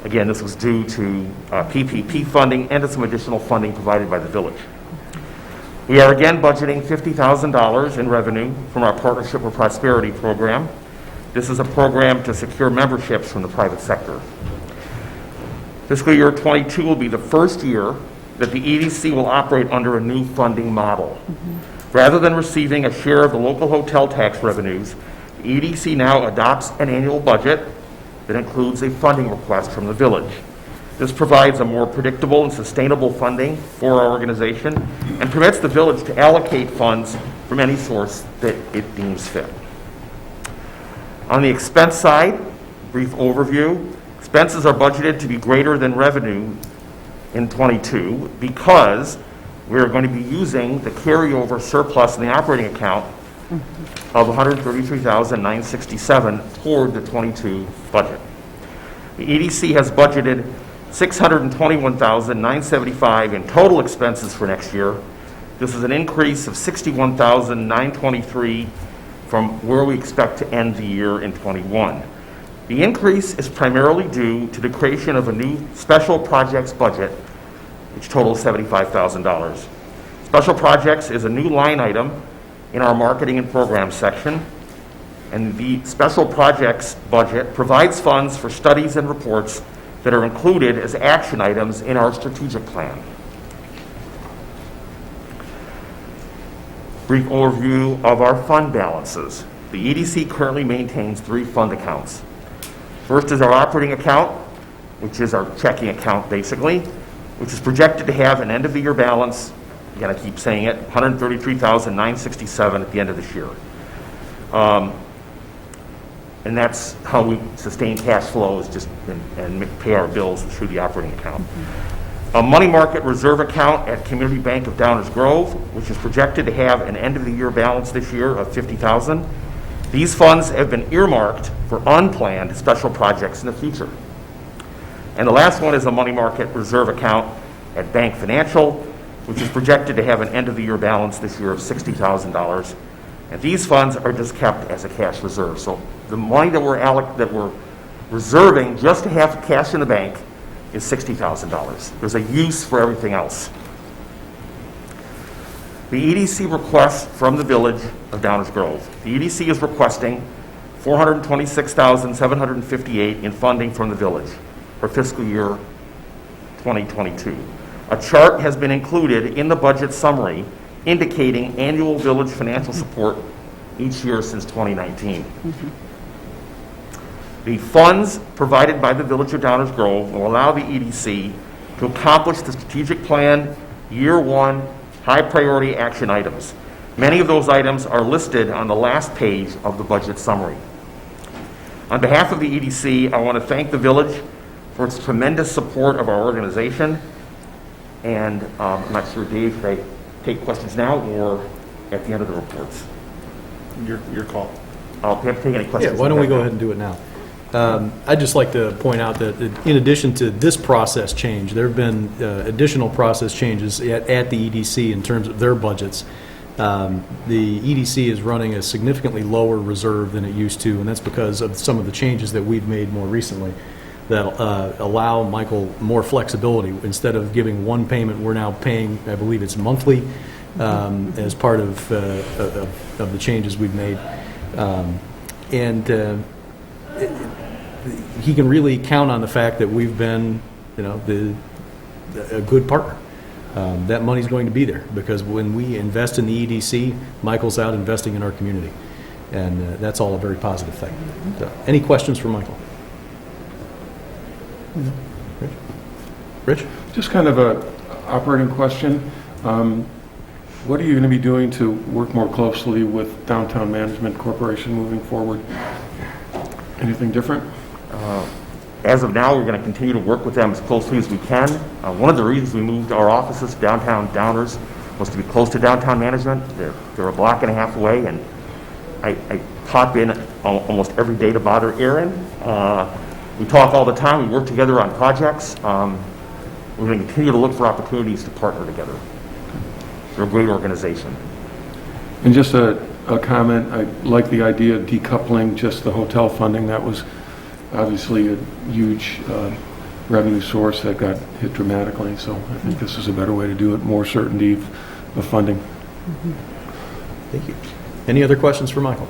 Again, this was due to PPP funding and to some additional funding provided by the village. We are again budgeting $50,000 in revenue from our Partnership for Prosperity program. This is a program to secure memberships from the private sector. Fiscal year 22 will be the first year that the EDC will operate under a new funding model. Mm-hmm. Rather than receiving a share of the local hotel tax revenues, the EDC now adopts an annual budget that includes a funding request from the village. This provides a more predictable and sustainable funding for our organization and permits the village to allocate funds from any source that it deems fit. On the expense side, brief overview, expenses are budgeted to be greater than revenue in 22 because we're going to be using the carryover surplus in the operating account of $133,967 toward the 22 budget. The EDC has budgeted $621,975 in total expenses for next year. This is an increase of $61,923 from where we expect to end the year in 21. The increase is primarily due to the creation of a new special projects budget, which totals $75,000. Special projects is a new line item in our marketing and programs section, and the special projects budget provides funds for studies and reports that are included as action items in our strategic plan. Brief overview of our fund balances. The EDC currently maintains 3 fund accounts. First is our operating account, which is our checking account basically, which is projected to have an end-of-the-year balance again, I keep saying it, $133,967 at the end of this year. And that's how we sustain cash flows and pay our bills through the operating account. A money market reserve account at Community Bank of Downers Grove, which is projected to have an end-of-the-year balance this year of $50,000. These funds have been earmarked for unplanned special projects in the future. And the last one is a money market reserve account at Bank Financial, which is projected to have an end-of-the-year balance this year of $60,000. And these funds are just kept as a cash reserve. So the money that we're reserving just to have cash in the bank is $60,000. There's a use for everything else. The EDC request from the Village of Downers Grove. The EDC is requesting $426,758 in funding from the Village for fiscal year 2022. A chart has been included in the budget summary indicating annual Village financial support each year since 2019. The funds provided by the Village of Downers Grove will allow the EDC to accomplish the strategic plan year one high priority action items. Many of those items are listed on the last page of the budget summary. On behalf of the EDC, I want to thank the Village for its tremendous support of our organization. And I'm not sure, Dave, should I take questions now or at the end of the reports? Your call. I'll have to take any questions. Yeah, why don't we go ahead and do it now? I'd just like to point out that in addition to this process change, there have been additional process changes at the EDC in terms of their budgets. The EDC is running a significantly lower reserve than it used to, and that's because of some of the changes that we've made more recently that allow Michael more flexibility. Instead of giving one payment, we're now paying, I believe it's monthly, as part of the changes we've made. He can really count on the fact that we've been, a good partner. That money's going to be there because when we invest in the EDC, Michael's out investing in our community, and that's all a very positive thing. So, any questions for Michael? Rich? Just kind of a operating question. What are you going to be doing to work more closely with Downtown Management Corporation moving forward? Anything different? As of now, we're going to continue to work with them as closely as we can. One of the reasons we moved our offices to downtown Downers was to be close to downtown management. They're a block and a half away, and I pop in almost every day to bother Aaron. We talk all the time. We work together on projects. We're going to continue to look for opportunities to partner together. They're a great organization. And just a comment, I like the idea of decoupling just the hotel funding. That was obviously a huge revenue source that got hit dramatically, so I think this is a better way to do it, more certainty of funding. Thank you. Any other questions for Michael?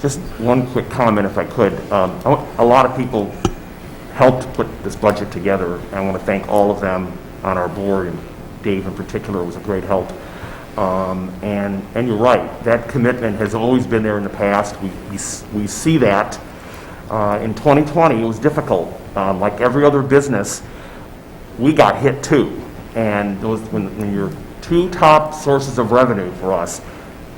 Just one quick comment, if I could. A lot of people helped put this budget together. I want to thank all of them on our board, and Dave in particular was a great help. And you're right, that commitment has always been there in the past. We see that. In 2020, it was difficult. Like every other business, we got hit too. And those, when your two top sources of revenue for us,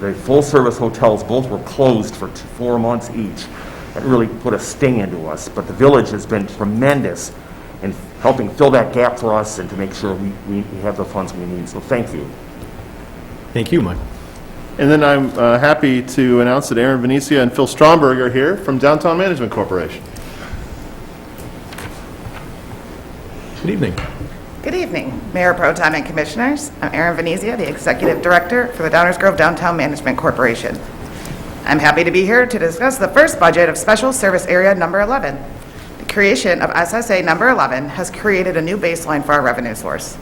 the full-service hotels, both were closed for 4 months each. That really put a sting into us. But the Village has been tremendous in helping fill that gap for us and to make sure we have the funds we need. So thank you. Thank you, Michael. And then I'm happy to announce that Aaron Venezia and Phil Stromberg are here from Downtown Management Corporation. Good evening. Good evening, Mayor Pro Tem and Commissioners. I'm Aaron Venezia, the Executive Director for the Downers Grove Downtown Management Corporation. I'm happy to be here to discuss the first budget of Special Service Area Number 11. The creation of SSA Number 11 has created a new baseline for our revenue source.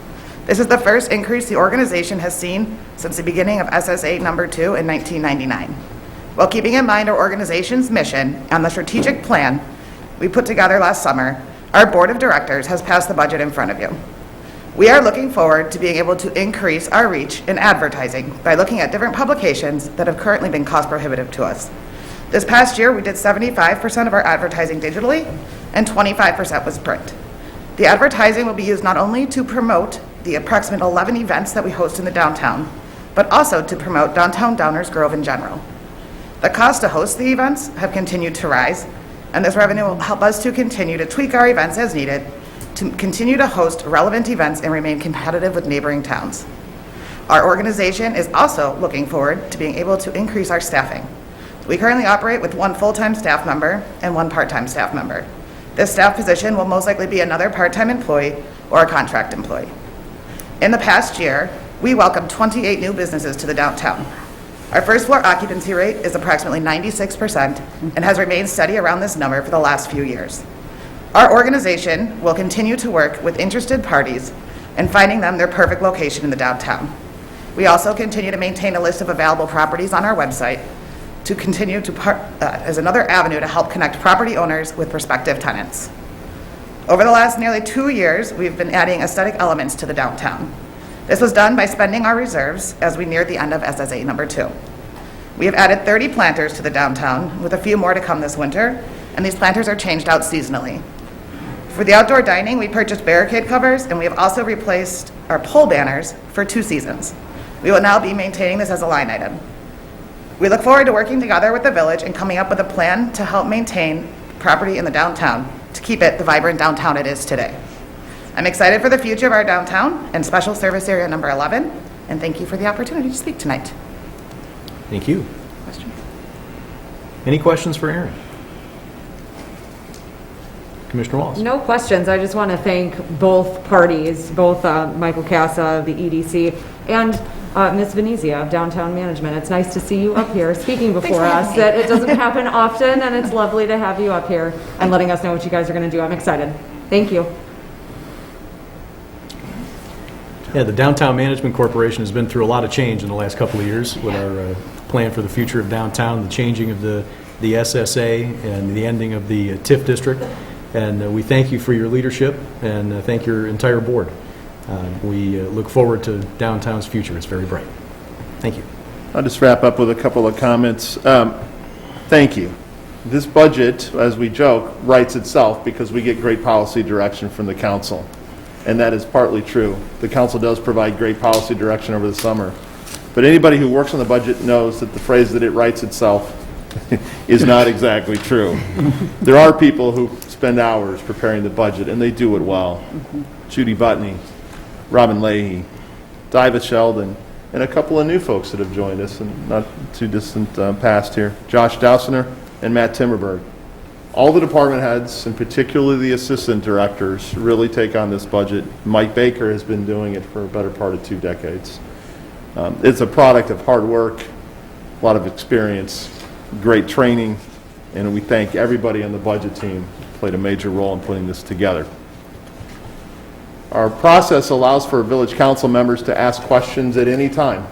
This is the first increase the organization has seen since the beginning of SSA Number 2 in 1999. While keeping in mind our organization's mission and the strategic plan we put together last summer, our Board of Directors has passed the budget in front of you. We are looking forward to being able to increase our reach in advertising by looking at different publications that have currently been cost prohibitive to us. This past year, we did 75% of our advertising digitally and 25% was print. The advertising will be used not only to promote the approximate 11 events that we host in the downtown, but also to promote downtown Downers Grove in general. The cost to host the events have continued to rise, and this revenue will help us to continue to tweak our events as needed, to continue to host relevant events and remain competitive with neighboring towns. Our organization is also looking forward to being able to increase our staffing. We currently operate with 1 full-time staff member and 1 part-time staff member. This staff position will most likely be another part-time employee or a contract employee. In the past year, we welcomed 28 new businesses to the downtown. Our first floor occupancy rate is approximately 96% and has remained steady around this number for the last few years. Our organization will continue to work with interested parties in finding them their perfect location in the downtown. We also continue to maintain a list of available properties on our website to continue to as another avenue to help connect property owners with prospective tenants. Over the last nearly 2 years, we've been adding aesthetic elements to the downtown. This was done by spending our reserves as we neared the end of SSA number 2. We have added 30 planters to the downtown, with a few more to come this winter, and these planters are changed out seasonally. For the outdoor dining, we purchased barricade covers, and we have also replaced our pole banners for 2 seasons. We will now be maintaining this as a line item. We look forward to working together with the village and coming up with a plan to help maintain property in the downtown to keep it the vibrant downtown it is today. I'm excited for the future of our downtown and Special Service Area number 11, and thank you for the opportunity to speak tonight. Thank you. Questions? Any questions for Aaron? Commissioner Wallace? No questions. I just want to thank both parties, both Michael Casa of the EDC and Ms. Venezia of Downtown Management. It's nice to see you up here speaking before us. That it doesn't happen often, and it's lovely to have you up here and letting us know what you guys are going to do. I'm excited. Thank you. Yeah, the Downtown Management Corporation has been through a lot of change in the last couple of years with our plan for the future of downtown, the changing of the SSA and the ending of the TIF district. And we thank you for your leadership and thank your entire board. We look forward to downtown's future. It's very bright. Thank you. I'll just wrap up with a couple of comments. Thank you. This budget, as we joke, writes itself because we get great policy direction from the council. And that is partly true. The council does provide great policy direction over the summer. But anybody who works on the budget knows that the phrase that it writes itself is not exactly true. There are people who spend hours preparing the budget, and they do it well. Judy Butney, Robin Leahy, Diva Sheldon, and a couple of new folks that have joined us in not too distant past here, Josh Dowsener and Matt Timmerberg. All the department heads, and particularly the assistant directors, really take on this budget. Mike Baker has been doing it for a better part of 2 decades. It's a product of hard work, a lot of experience, great training, and we thank everybody on the budget team who played a major role in putting this together. Our process allows for village council members to ask questions at any time,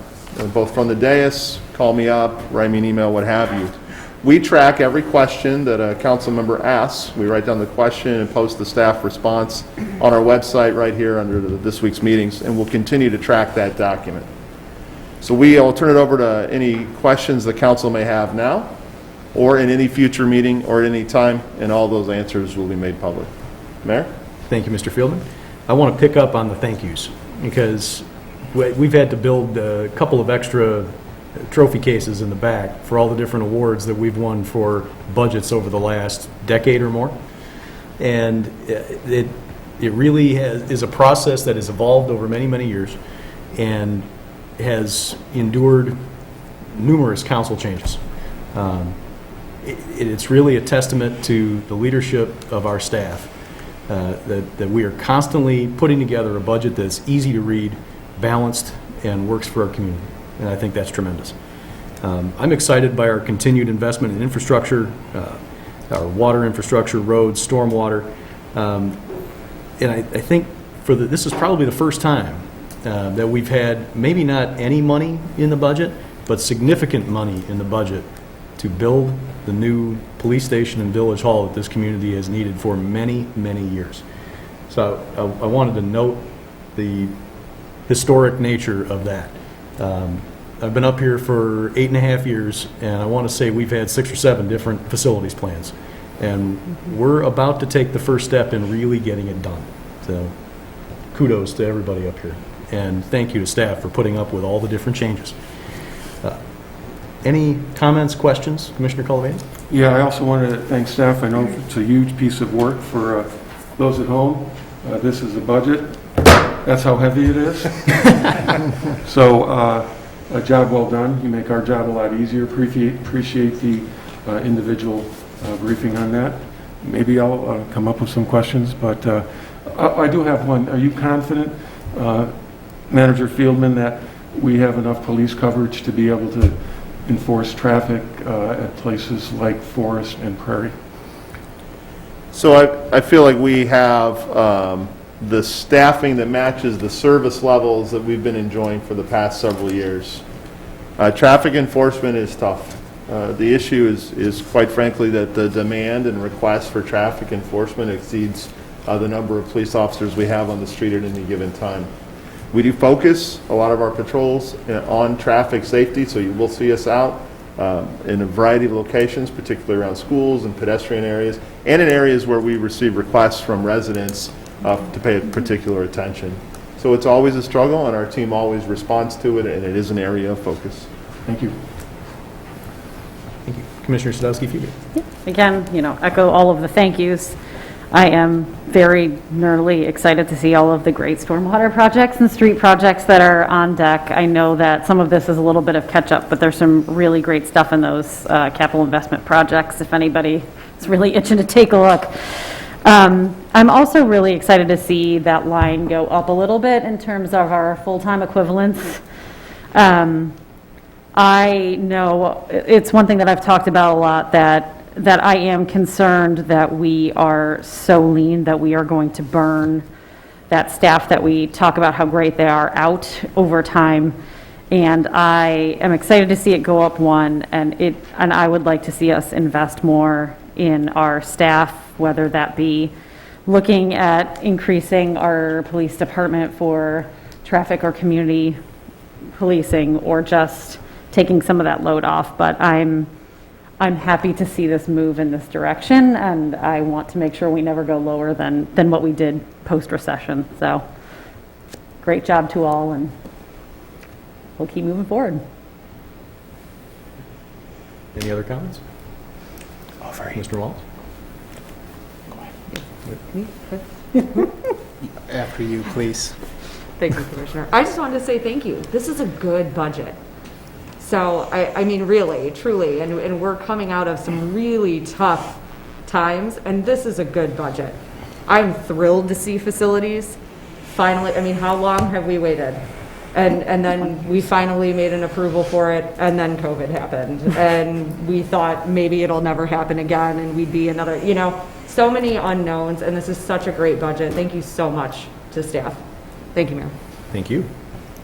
both from the dais, call me up, write me an email, what have you. We track every question that a council member asks. We write down the question and post the staff response on our website right here under this week's meetings, and we'll continue to track that document. So I'll turn it over to any questions the council may have now, or in any future meeting, or at any time, and all those answers will be made public. Mayor? Thank you, Mr. Fieldman. I want to pick up on the thank yous because we've had to build a couple of extra trophy cases in the back for all the different awards that we've won for budgets over the last decade or more. And it really is a process that has evolved over many, many years and has endured numerous council changes. It's really a testament to the leadership of our staff that we are constantly putting together a budget that's easy to read, balanced, and works for our community. And I think that's tremendous. I'm excited by our continued investment in infrastructure, our water infrastructure, roads, stormwater. And I think this is probably the first time that we've had maybe not any money in the budget, but significant money in the budget to build the new police station and village hall that this community has needed for many, many years. So I wanted to note the historic nature of that. I've been up here for 8.5 years, and I want to say we've had 6 or 7 different facilities plans. And we're about to take the first step in really getting it done. So kudos to everybody up here. And thank you to staff for putting up with all the different changes. Any comments, questions, Commissioner Cullivan? Yeah, I also wanted to thank staff. I know it's a huge piece of work for those at home. This is a budget. That's how heavy it is. So a job well done. You make our job a lot easier. Appreciate the individual briefing on that. Maybe I'll come up with some questions, but I do have one. Are you confident, Manager Fieldman, that we have enough police coverage to be able to enforce traffic at places like Forest and Prairie? So I feel like we have the staffing that matches the service levels that we've been enjoying for the past several years. Traffic enforcement is tough. The issue is quite frankly that the demand and request for traffic enforcement exceeds the number of police officers we have on the street at any given time. We do focus a lot of our patrols on traffic safety, so you will see us out in a variety of locations, particularly around schools and pedestrian areas, and in areas where we receive requests from residents to pay particular attention. So it's always a struggle, and our team always responds to it, and it is an area of focus. Thank you. Thank you. Commissioner Sadowski, if you could. Again, echo all of the thank yous. I am very nerdily excited to see all of the great stormwater projects and street projects that are on deck. I know that some of this is a little bit of catch up, but there's some really great stuff in those capital investment projects if anybody is really itching to take a look. I'm also really excited to see that line go up a little bit in terms of our full-time equivalents. I know it's one thing that I've talked about a lot, that I am concerned that we are so lean that we are going to burn that staff that we talk about how great they are out over time. And I am excited to see it go up one, and I would like to see us invest more in our staff, whether that be looking at increasing our police department for traffic or community policing, or just taking some of that load off. But I'm happy to see this move in this direction, and I want to make sure we never go lower than what we did post-recession. So great job to all, and we'll keep moving forward. Any other comments? Mr. Walls? After you, please. Thank you, Commissioner. I just wanted to say thank you. This is a good budget. So, I mean, really, truly, and we're coming out of some really tough times, and this is a good budget. I'm thrilled to see facilities finally. I mean, how long have we waited? And then we finally made an approval for it, and then COVID happened. And we thought maybe it'll never happen again, and we'd be another, so many unknowns, and this is such a great budget. Thank you so much to staff. Thank you, Mayor. Thank you.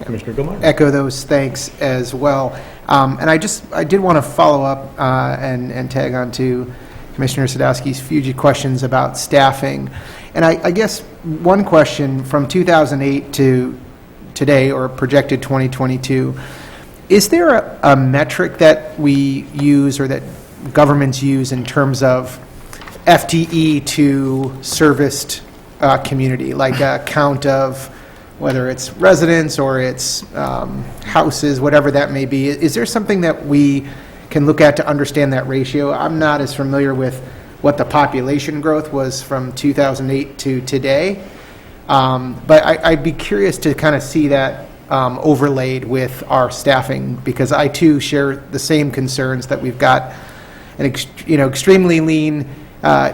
Commissioner Gilmar? Echo those thanks as well. And I did want to follow up and tag on to Commissioner Sadowski's few questions about staffing. And I guess one question from 2008 to today, or projected 2022, is there a metric that we use or that governments use in terms of FTE to serviced community, like a count of whether it's residents or it's houses, whatever that may be? Is there something that we can look at to understand that ratio? I'm not as familiar with what the population growth was from 2008 to today, but I'd be curious to kind of see that overlaid with our staffing, because I too share the same concerns that we've got an extremely lean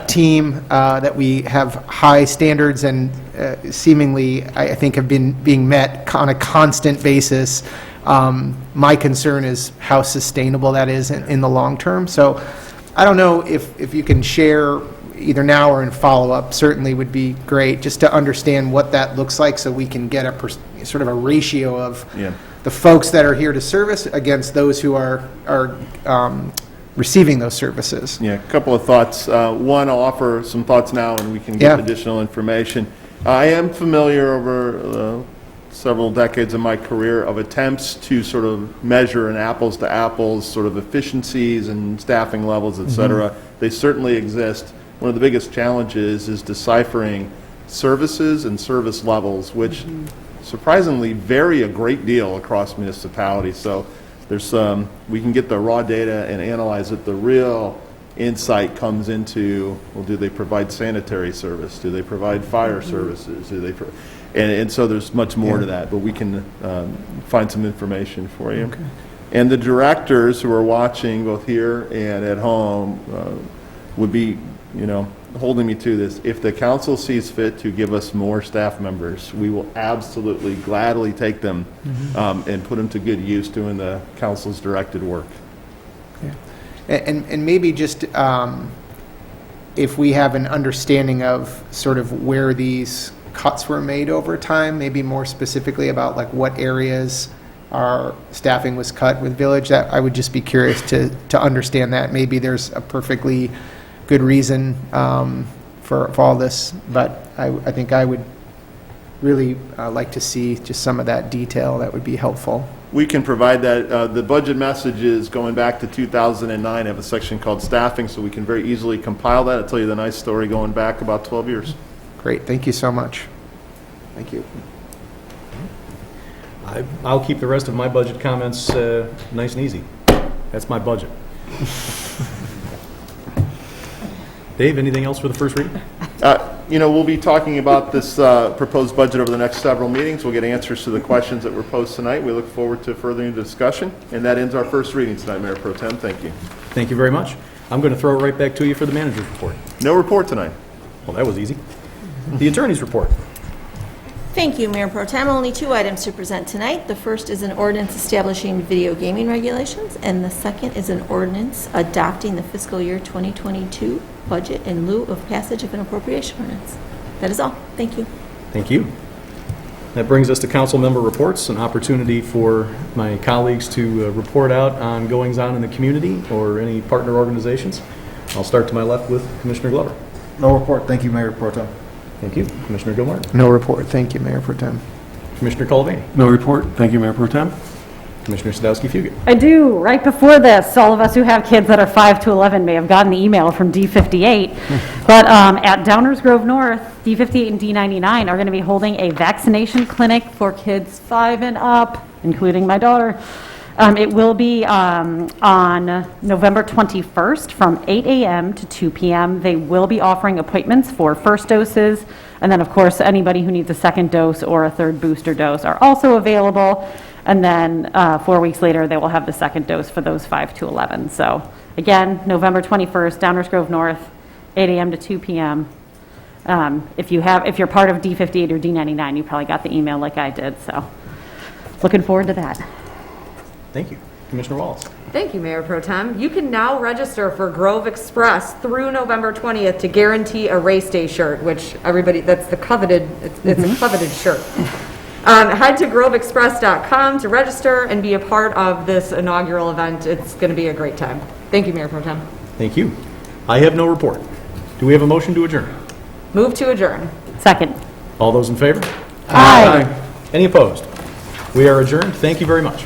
team, that we have high standards and seemingly, I think, have been being met on a constant basis. My concern is how sustainable that is in the long term. So I don't know if you can share either now or in follow-up, certainly would be great, just to understand what that looks like, so we can get a sort of a ratio of the folks that are here to service against those who are receiving those services. Yeah, a couple of thoughts. One, I'll offer some thoughts now, and we can get additional information. I am familiar over several decades of my career of attempts to sort of measure an apples to apples sort of efficiencies and staffing levels, et cetera. They certainly exist. One of the biggest challenges is deciphering services and service levels, which surprisingly vary a great deal across municipalities. So there's we can get the raw data and analyze it. The real insight comes into, well, do they provide sanitary service? Do they provide fire services? Do they, and so there's much more to that, but we can find some information for you. Okay. And the directors who are watching, both here and at home, would be, holding me to this. If the council sees fit to give us more staff members, we will absolutely gladly take them and put them to good use doing the council's directed work. And maybe just if we have an understanding of sort of where these cuts were made over time, maybe more specifically about like what areas our staffing was cut with Village, that I would just be curious to understand that. Maybe there's a perfectly good reason for all this, but I think I would really like to see just some of that detail. That would be helpful. We can provide that. The budget messages going back to 2009 have a section called staffing, so we can very easily compile that. I'll tell you the nice story going back about 12 years. Great, thank you so much. Thank you. I'll keep the rest of my budget comments nice and easy. That's my budget. Dave, anything else for the first reading? We'll be talking about this proposed budget over the next several meetings. We'll get answers to the questions that were posed tonight. We look forward to furthering the discussion. And that ends our first reading tonight, Mayor Pro Tem. Thank you. Thank you very much. I'm going to throw it right back to you for the manager's report. No report tonight. Well, that was easy. The attorney's report. Thank you, Mayor Pro Tem. Only 2 items to present tonight. The first is an ordinance establishing video gaming regulations, and the second is an ordinance adopting the fiscal year 2022 budget in lieu of passage of an appropriation ordinance. That is all. Thank you. Thank you. That brings us to council member reports, an opportunity for my colleagues to report out on goings-on in the community or any partner organizations. I'll start to my left with Commissioner Glover. No report. Thank you, Mayor Pro Tem. Thank you. Commissioner Gilmore. No report. Thank you, Mayor Pro Tem. Commissioner Cullivaney. No report. Thank you, Mayor Pro Tem. Commissioner Sadowski-Fugit. I do. Right before this, all of us who have kids that are 5 to 11 may have gotten the email from D58. But at Downers Grove North, D58 and D99 are going to be holding a vaccination clinic for kids 5 and up, including my daughter. It will be on November 21st from 8 a.m. to 2 p.m. They will be offering appointments for first doses. And then, of course, anybody who needs a second dose or a third booster dose are also available. And then 4 weeks later, they will have the second dose for those 5 to 11. So, again, November 21st, Downers Grove North, 8 a.m. to 2 p.m. If you're part of D58 or D99, you probably got the email like I did. So, looking forward to that. Thank you. Commissioner Wallace. Thank you, Mayor Pro Tem. You can now register for Grove Express through November 20th to guarantee a race day shirt, which everybody, that's the coveted, it's a coveted shirt. Head to groveexpress.com to register and be a part of this inaugural event. It's going to be a great time. Thank you, Mayor Pro Tem. Thank you. I have no report. Do we have a motion to adjourn? Move to adjourn. Second. All those in favor? Aye. Any opposed? We are adjourned. Thank you very much.